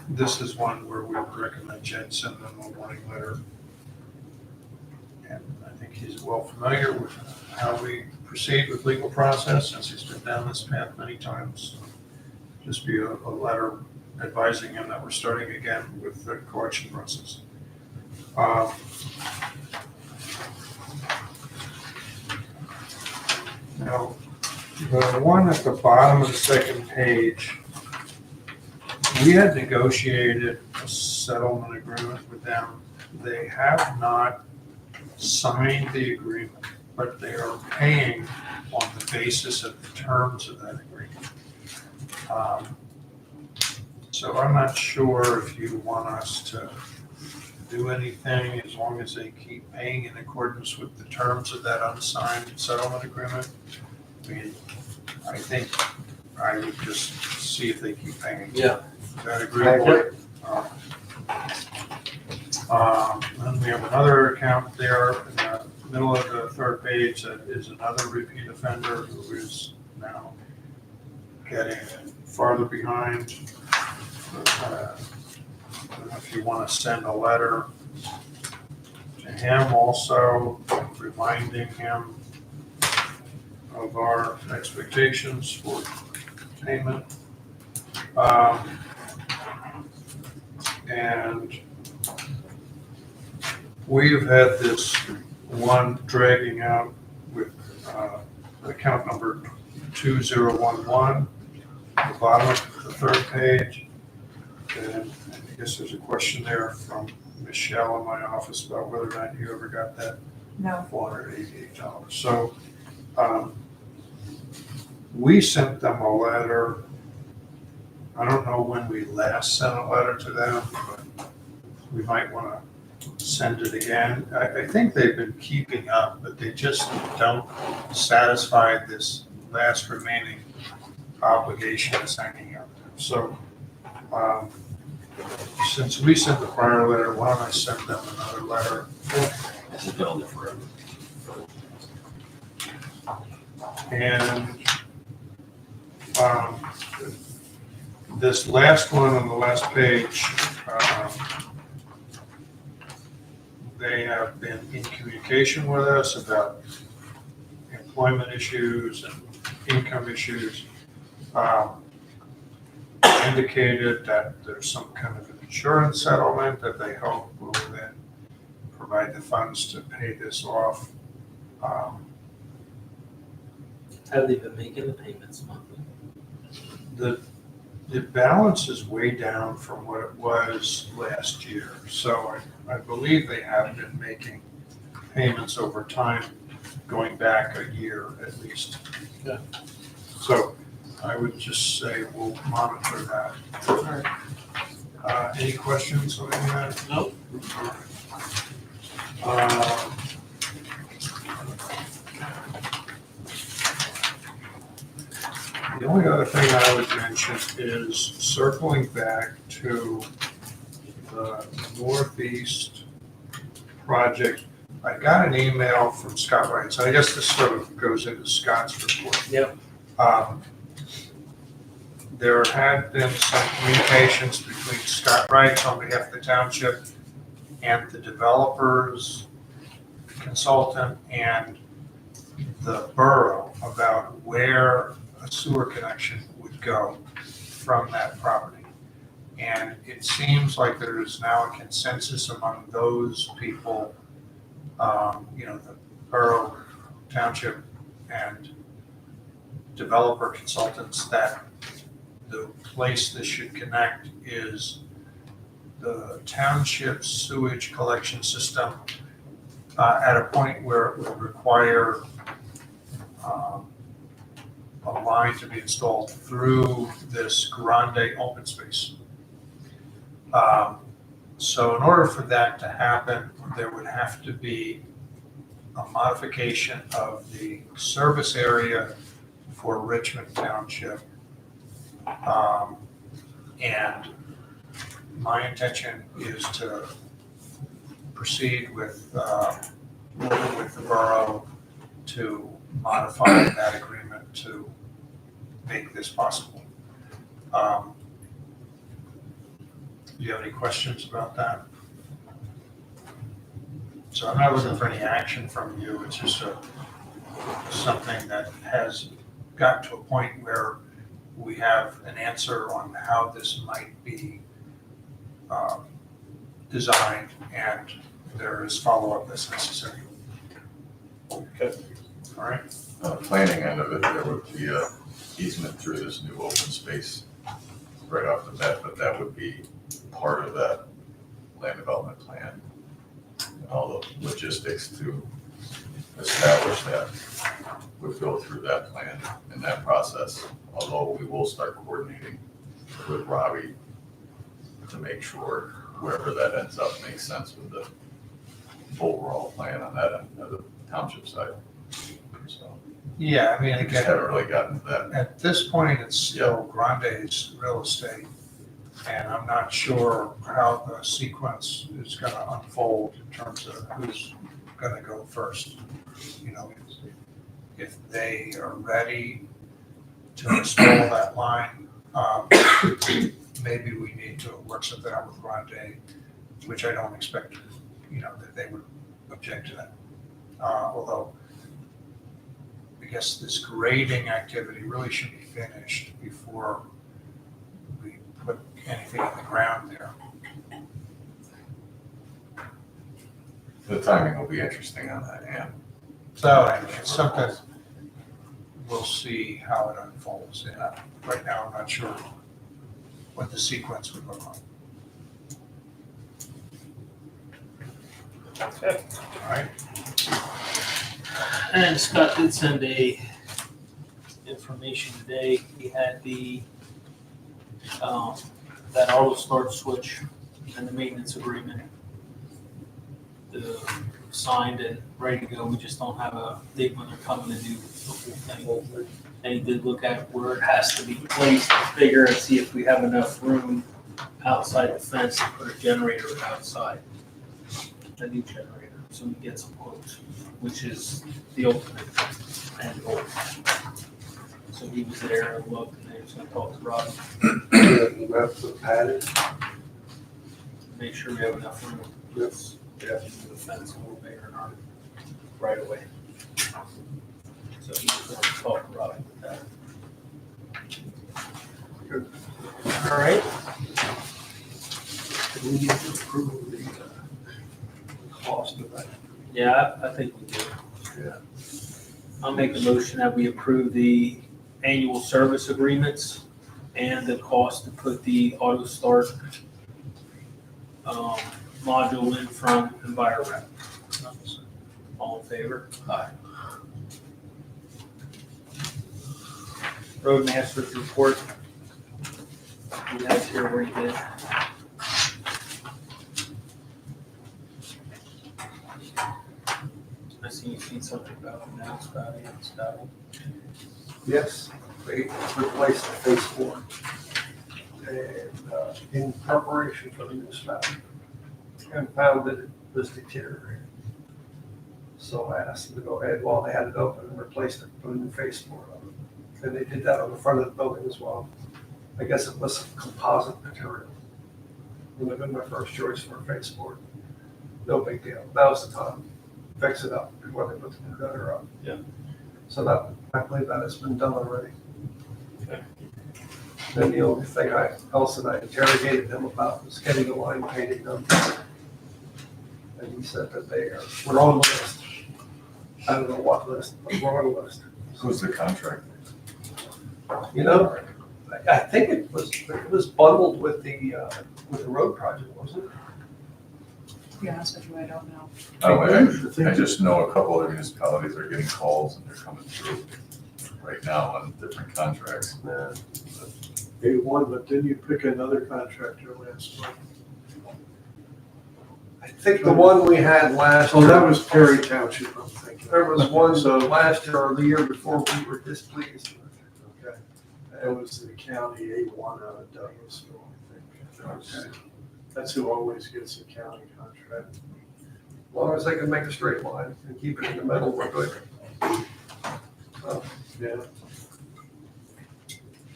this is one where we would recommend Jen send them a warning letter. And I think he's well familiar with how we proceed with legal process, since he's been down this path many times. Just be a letter advising him that we're starting again with the collection process. Now, the one at the bottom of the second page, we had negotiated a settlement agreement with them. They have not signed the agreement, but they are paying on the basis of the terms of that agreement. So I'm not sure if you want us to do anything as long as they keep paying in accordance with the terms of that unsigned settlement agreement. I mean, I think I would just see if they keep paying. Yeah. Is that agreeable? Then we have another account there in the middle of the third page that is another repeat offender who is now getting farther behind. I don't know if you want to send a letter to him also, reminding him of our expectations for payment. And we've had this one dragging out with account number 2011, at the bottom of the third page. And I guess there's a question there from Michelle in my office about whether or not you ever got that No. $488. So we sent them a letter. I don't know when we last sent a letter to them, but we might want to send it again. I think they've been keeping up, but they just don't satisfy this last remaining obligation that's hanging out there. So since we sent the prior letter, why don't I send them another letter? This has been on there forever. And this last one on the last page, they have been in communication with us about employment issues and income issues. Indicated that there's some kind of an insurance settlement that they hope will then provide the funds to pay this off. Have they been making the payments monthly? The balance is way down from what it was last year. So I believe they have been making payments over time, going back a year at least. Yeah. So I would just say we'll monitor that. All right. Any questions on any of that? Nope. The only other thing I would mention is circling back to the Northeast project. I got an email from Scott Wright, so I guess this sort of goes into Scott's report. Yep. There had been some communications between Scott Wright on behalf of the township and the developers, consultant, and the borough about where a sewer connection would go from that property. And it seems like there is now a consensus among those people, the borough, township, and developer consultants, that the place this should connect is the township sewage collection system at a point where it would require a line to be installed through this grande open space. So in order for that to happen, there would have to be a modification of the service area for Richmond Township. And my intention is to proceed with working with the borough to modify that agreement to make this possible. Do you have any questions about that? So I'm not looking for any action from you. It's just something that has got to a point where we have an answer on how this might be designed, and there is follow-up that's necessary. Okay. All right. Planning end of it, there would be a easement through this new open space right off the bat, but that would be part of that land development plan. All the logistics to establish that would go through that plan and that process, although we will start coordinating with Robbie to make sure wherever that ends up makes sense with the overall plan on that end of the township side. So Yeah, I mean, we just again, haven't really gotten to that. at this point, it's still Grande's real estate, and I'm not sure how the sequence is gonna unfold in terms of who's gonna go first. If they are ready to install that line, maybe we need to work something out with Grande, which I don't expect, that they would object to that. Although, I guess this grading activity really should be finished before we put anything in the ground there. The timing will be interesting on that, and So anyway, it's something, we'll see how it unfolds. And right now, I'm not sure what the sequence would look like. Okay. All right? And Scott did send information today. He had that auto start switch and the maintenance agreement signed and ready to go. We just don't have a date when they're coming to do the whole thing. And he did look at where it has to be placed to figure and see if we have enough room outside the fence to put a generator outside, a new generator, so we get some quotes, which is the ultimate end goal. So he was there and looked, and he was gonna talk to Rob, That's the padded. make sure we have enough room. Yes. Yeah. The fence a little bigger in our right away. So he was gonna talk to Rob with that. Good. All right. Do we need to approve the cost of that? Yeah, I think we do. Yeah. I'll make the motion that we approve the annual service agreements and the cost to put the auto start module in from Envirorep. All in favor? Aye. Roadmaster's report. You guys here where you did. seen, you've seen something about it now, Scotty. Yes, they replaced the face board. And in preparation for the new spout, and found that it was deteriorating. So I asked them to go ahead while they had it open and replace it, put a new face board on it. And they did that on the front of the building as well. I guess it was composite material. Would have been my first choice for a face board. No big deal. That was the time. Fix it up before they put the new gutter up. Yeah. So that, I believe that has been done already. Okay. Then the only thing else that I interrogated him about was getting the line painting done. And he said that we're on the list. I don't know what list, but we're on the list. Who's the contractor? You know, I think it was bundled with the road project, wasn't it? To be honest with you, I don't know. I just know a couple of municipalities are getting calls and they're coming through right now on different contracts. Yeah. They won, but didn't you pick another contractor last month? I think the one we had last. Oh, that was Perry Township, I'm thinking. There was one, so last year or the year before we were displeased with. Okay. That was the county A1 out of Douglasville, I think. Okay. That's who always gets the county contract. As long as they can make a straight line and keep it in the middle, we're good. Yeah.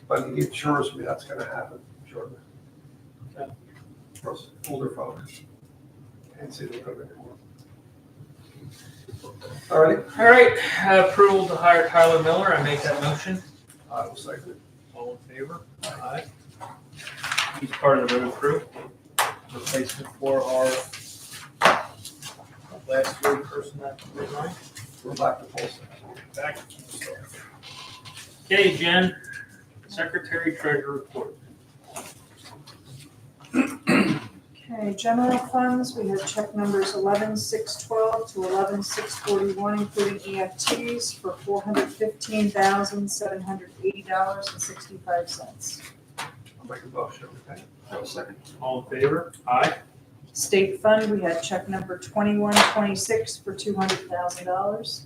But he assures me that's gonna happen shortly. Okay. For us older folks. Can't see the road anymore. All right, All right, approval to hire Tyler Miller, I make that motion. I will second it. All in favor? Aye. He's part of the road crew. Replacement for our last road person that resigned. We're back to full steps. Back. Okay, Jen, Secretary Treasurer report. Okay, general funds, we have check numbers 11,612 to 11,641, including EFTs for $415,780.65. I'll make a motion, okay? Have a second. All in favor? Aye. State fund, we had check number 2126 for $200,000.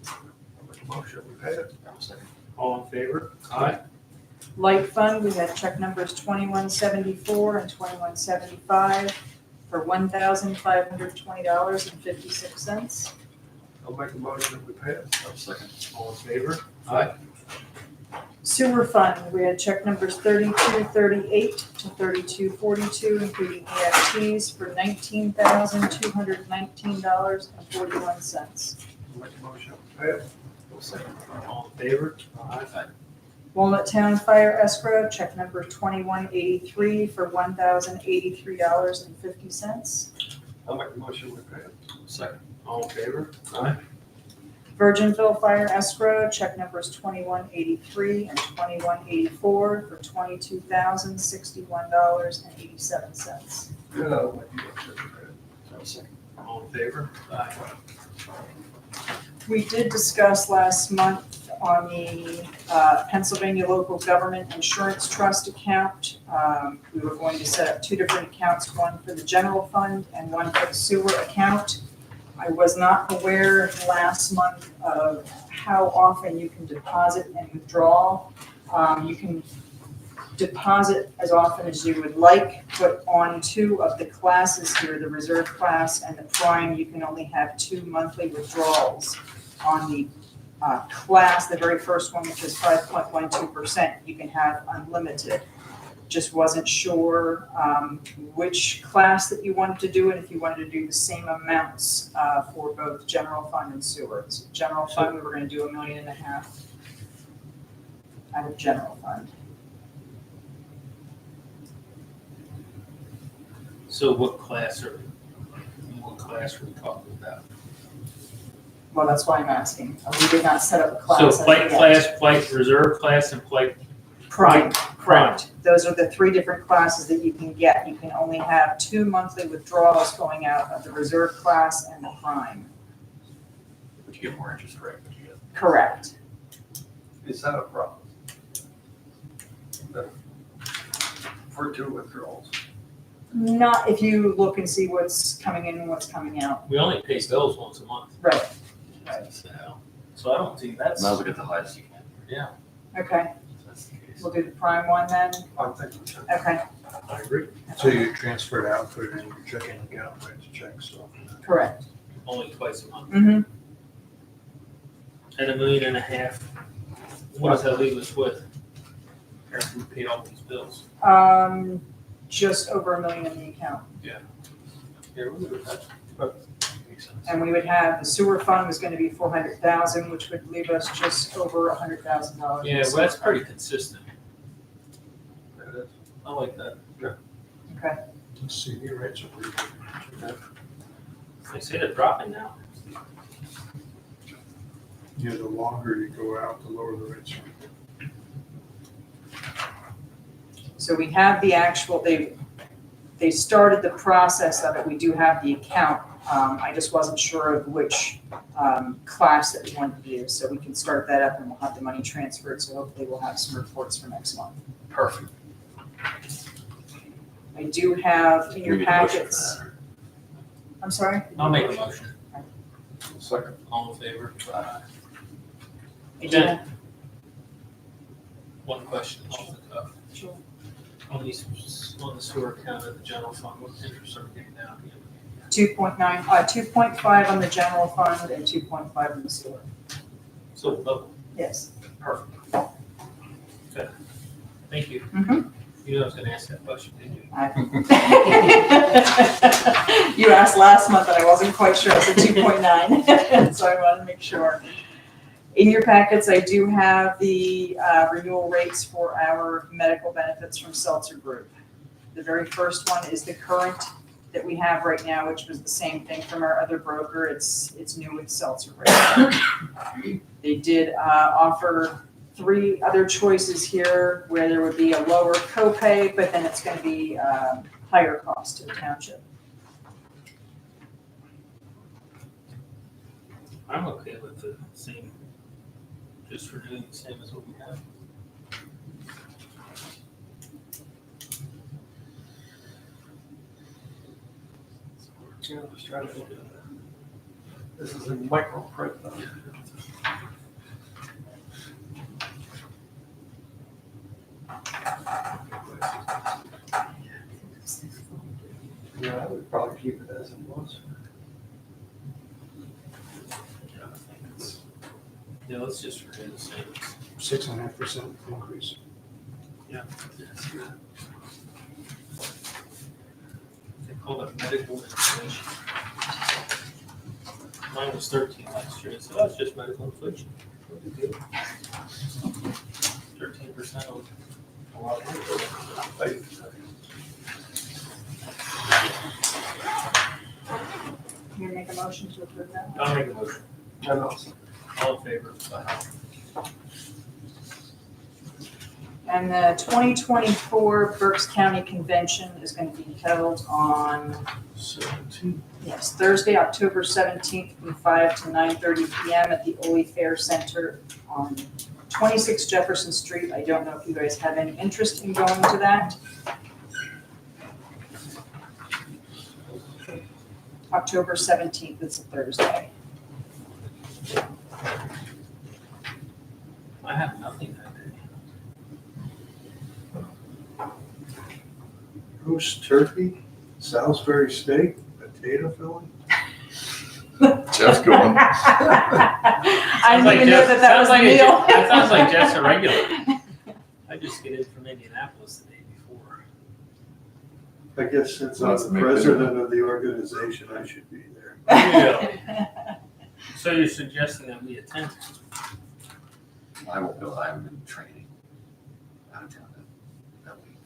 I'll make a motion, we pay it. Have a second. All in favor? Aye. Light fund, we had check numbers 2174 and 2175 for $1,520.56. I'll make a motion, we pay it. Have a second. All in favor? Aye. Sewer fund, we had check numbers 3238 to 3242, including EFTs for $19,219.41. I'll make a motion, we pay it. Have a second. All in favor? Aye. Walnut Town Fire Escrow, check number 2183 for $1,083.50. I'll make a motion, we pay it. Second. All in favor? Aye. Virginville Fire Escrow, check numbers 2183 and 2184 for $22,061.87. Yeah, I'll make a motion, we pay it. Have a second. All in favor? Aye. We did discuss last month on the Pennsylvania Local Government Insurance Trust account. We were going to set up two different accounts, one for the general fund and one for the sewer account. I was not aware last month of how often you can deposit and withdraw. You can deposit as often as you would like, but on two of the classes here, the reserve class and the prime, you can only have 2 monthly withdrawals. On the class, the very first one, which is 5.12%, you can have unlimited. Just wasn't sure which class that you wanted to do it, if you wanted to do the same amounts for both general fund and sewer. So general fund, we were gonna do $1.5 million out of general fund. So what class are we talking about? Well, that's why I'm asking. We did not set up a class. So as flight yet. class, flight reserve class, and flight Prime, Prime. correct. Those are the three different classes that you can get. You can only have 2 monthly withdrawals going out of the reserve class and the prime. But you get more interest rate, but you get. Correct. Is that a problem? For 2 withdrawals? Not if you look and see what's coming in and what's coming out. We only pay bills once a month. Right. So I don't think that's. Might as well get the highest you can. Okay, If that's the case. we'll do the prime one then. I'm thinking, Okay, I agree. So you transfer it out, put it in your checking account, write the check, so. correct. Only twice a month. Mm-hmm. And $1.5 million. What does that leave us with? After we paid all these bills. Just over $1 million in the account. Here, that's. Makes sense. And we would have, the sewer fund was gonna be 400,000, which would leave us just over $100,000. Yeah, well, that's pretty consistent. I like that. Okay, CD rates are pretty good. They say they're dropping now. Yeah, the longer you go out, the lower the rates are. so we have the actual, they started the process of it, we do have the account. I just wasn't sure of which class that we wanted to use, so we can start that up and we'll have the money transferred, so hopefully we'll have some reports for next month. Perfect. I do have in Do your we need a motion for packets. that, or- I'm sorry? I'll make a motion. Second. All in favor? I do Jen. have- One question off the cuff. Sure. On these, on the sewer account of the general fund, what interest are we getting down? 2.9, 2.5 on the general fund and 2.5 on the sewer. So low. Yes. Perfect. Okay. Thank you. Mhm. You know I was gonna ask that question, didn't you? You asked last month and I wasn't quite sure, I said 2.9, so I wanted to make sure. In your packets, I do have the renewal rates for our medical benefits from Seltzer Group. The very first one is the current that we have right now, which was the same thing from our other broker. It's new with Seltzer Group. They did offer 3 other choices here where there would be a lower copay, but then it's going to be higher cost to the township. I'm okay with the same, just renewing the same as what we have. yeah, let's try to look at that. This is in micro print though. Yeah, I would probably keep it as it was. Yeah, let's just renew the same. 6.5% increase. Yeah. They call it medical inflation. Mine was 13 last year, so that's just medical inflation. No big deal. 13% of a lot of money. Can you make a motion to approve that? I'll make a motion. And also, All in favor? And the 2024 Berks County Convention is going to be held on, 17. yes, Thursday, October 17th from 5 to 9:30 PM at the Ole Fair Center on 26 Jefferson Street. I don't know if you guys have any interest in going to that. October 17th, it's a Thursday. I have nothing that day. roast turkey, Salisbury steak, potato filling. Jeff's going. I didn't even know that was a meal. That sounds like Jeff's a regular. I just get in from Indianapolis the day before. I guess since I'm Let's the make president of the organization, I should be there. Yeah. So you're suggesting that we attend? I won't go, I'm in training out of town that week.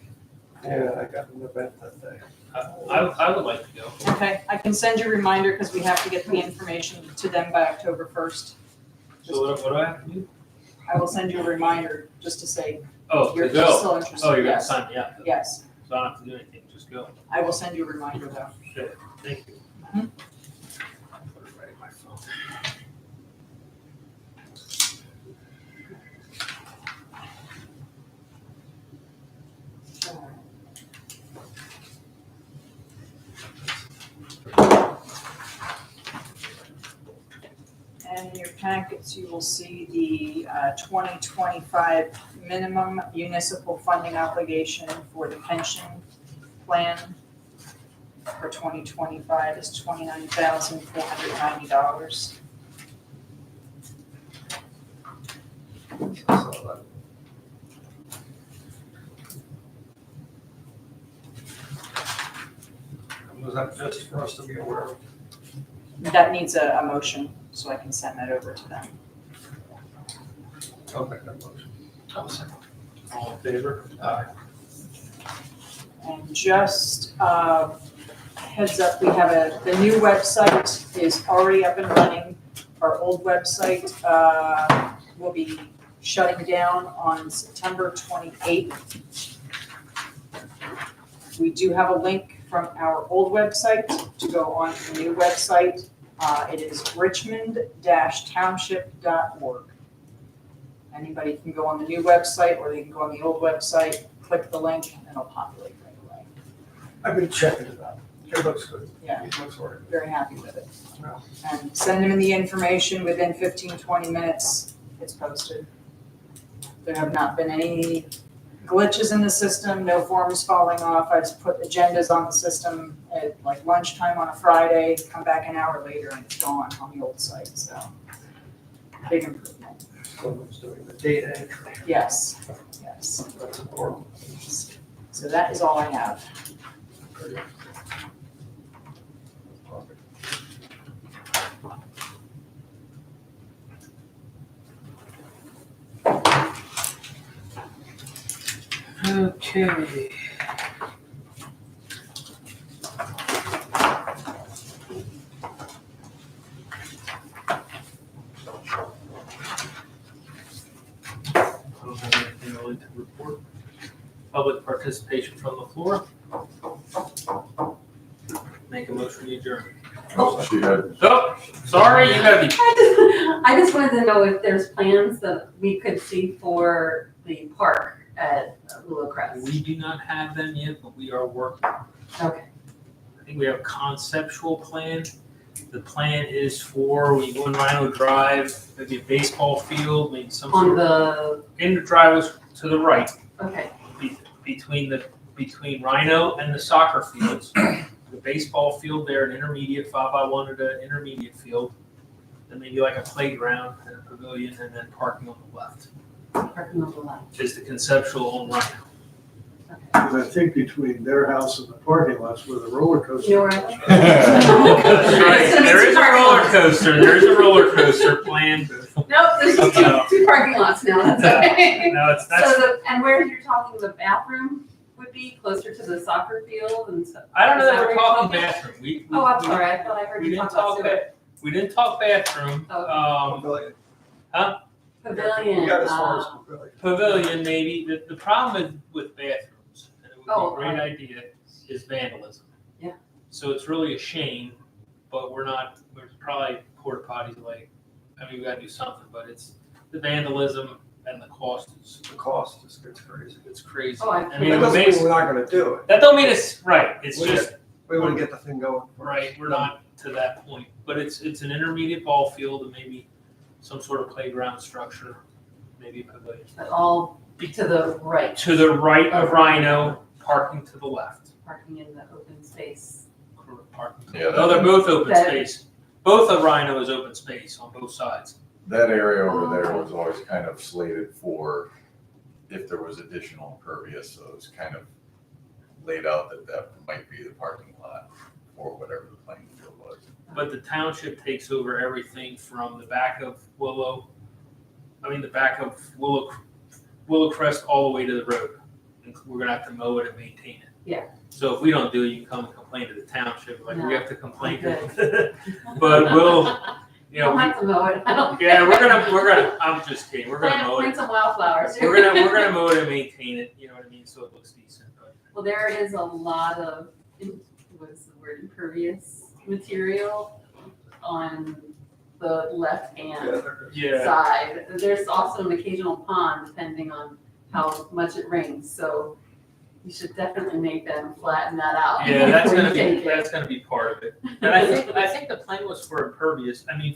Yeah, I got an event that day. I would like to go. Okay, I can send you a reminder because we have to get the information to them by October 1st. So what do I have to do? I will send you a reminder just to say Oh, you're to go. still interested. Oh, you're gonna Yes. sign me up. Yes, So I don't have to do anything, just go. I will send you a reminder though. Okay, thank you. Mhm. Put it right in my phone. And in your packets, you will see the 2025 minimum municipal funding obligation for the pension plan for 2025 is $29,490. Was that just for us to be aware of? That needs a motion, so I can send that over to them. I'll make that motion. All in favor? And just heads up, we have the new website is already up and running. Our old website will be shutting down on September 28th. We do have a link from our old website to go on to the new website. It is richmond-township.org. Anybody can go on the new website or they can go on the old website, click the link, and it'll populate right away. I've been checking it out. It looks good. Yeah. It looks all right. Very happy with it. Yeah. And send them in the information within 15, 20 minutes, it's posted. There have not been any glitches in the system, no forms falling off. I just put agendas on the system at like lunchtime on a Friday, come back an hour later and it's gone on the old site, so big improvement. Someone's doing the data entry. Yes, yes. That's important. So that is all I have. Okay. I don't have anything really to report. Public participation from the floor. Make a motion to adjourn. She had, Oh, sorry, you gotta be. I just wanted to know if there's plans that we could see for the park at Willow Crest. We do not have them yet, but we are working. Okay. I think we have a conceptual plan. The plan is for, we go in Rhino Drive, maybe a baseball field, maybe some On sort of, the, in the drivers to the right, okay, between Rhino and the soccer fields. The baseball field there, an intermediate 5x1 at an intermediate field. Then maybe like a playground and a pavilion and then parking on the left. parking on the left. Is the conceptual on Rhino. Okay. Because I think between their house and the parking lots where the roller coaster. You know where I live? That's right. There is a roller coaster. There is a roller coaster planned. Nope, there's just two parking lots now, that's okay. No, it's So that's. and where you're talking the bathroom would be closer to the soccer field and stuff? I don't know Is that that we're where you're talking talking? bathroom. Oh, I'm sorry, I thought I heard We you didn't talk about talk sewer. we didn't talk bathroom. Okay. Pavilion, We got as far as pavilion. Pavilion maybe. The problem with bathrooms, and it would be Oh, a great idea, is vandalism. Yeah. So it's really a shame, but we're probably porta potties like, I mean, we gotta do something, but it's the vandalism and the cost is, The cost just gets crazy. it's crazy. Oh, I mean, That it doesn't makes, mean we're not gonna do it. that don't mean it's, right, it's We just, We wanna get the thing going. right, we're not to that point. But it's an intermediate ball field and maybe some sort of playground structure, maybe a pavilion. but all to the right, To the right of Rhino, parking to the left. parking in the open space. Parking. Yeah, No, they're both open that- space. Both of Rhino is open space on both sides. that area over there was always kind of slated for if there was additional impervious, so it was kind of laid out that that might be the parking lot or whatever the playing field was. But the township takes over everything from the back of the back of Willow Crest all the way to the road. And we're gonna have to mow it and maintain it. Yeah. So if we don't do it, you can come and complain to the township, like we No, have to complain I'm to. But we'll, you Don't know, have to mow it. I don't yeah, we're care. gonna, I'm just kidding, we're gonna mow Plant it. some wildflowers. We're gonna mow it and maintain it, you know what I mean, so it looks decent, but. Well, there is a lot of, what's the word, impervious material on the left-hand Yeah. side. There's also an occasional pond depending on how much it rains, so you should definitely make them flatten that out. Yeah, that's before gonna you be, take it. that's gonna be part of it. And I think the plan was for impervious, I mean,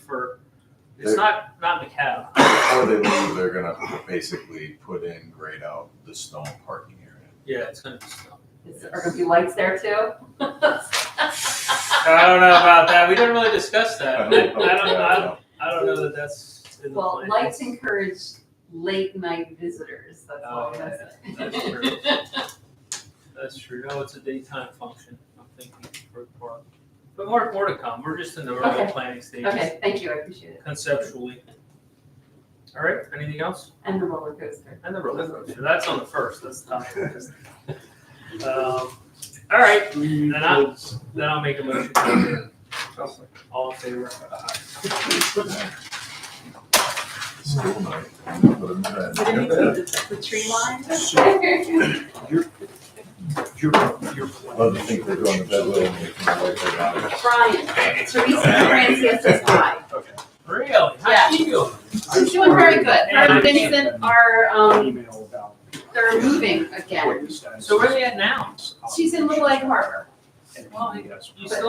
It's not in the cab. Before they leave, they're gonna basically put in, grade out the stone parking area. Yeah, it's gonna be snow. Are gonna be lights there too? I don't know about that. We didn't really discuss that. I don't know that that's in the Well, plan. lights encourage late night visitors, that's all Oh, I'm yeah, saying. that's true. That's true. No, it's a daytime function, I'm thinking, for the park. But more to come. We're just in the early Okay. planning stages, Okay, thank you, I appreciate it. conceptually. All right, anything else? And the roller coaster. And the roller coaster. That's on the first. That's the top. All right, then I'll make a motion. to adjourn. All in favor? School night. Put them in bed. The tree line? Well, I think they're going to bed with them. They can wait for that. Brian, Teresa Francis is hi. Really? Yeah. How's she doing? She's doing very good. Her and Vincent are, Email about they're moving what again. the status So where are is. they at now? She's in Little Egg Harbor. Well, Yes. you still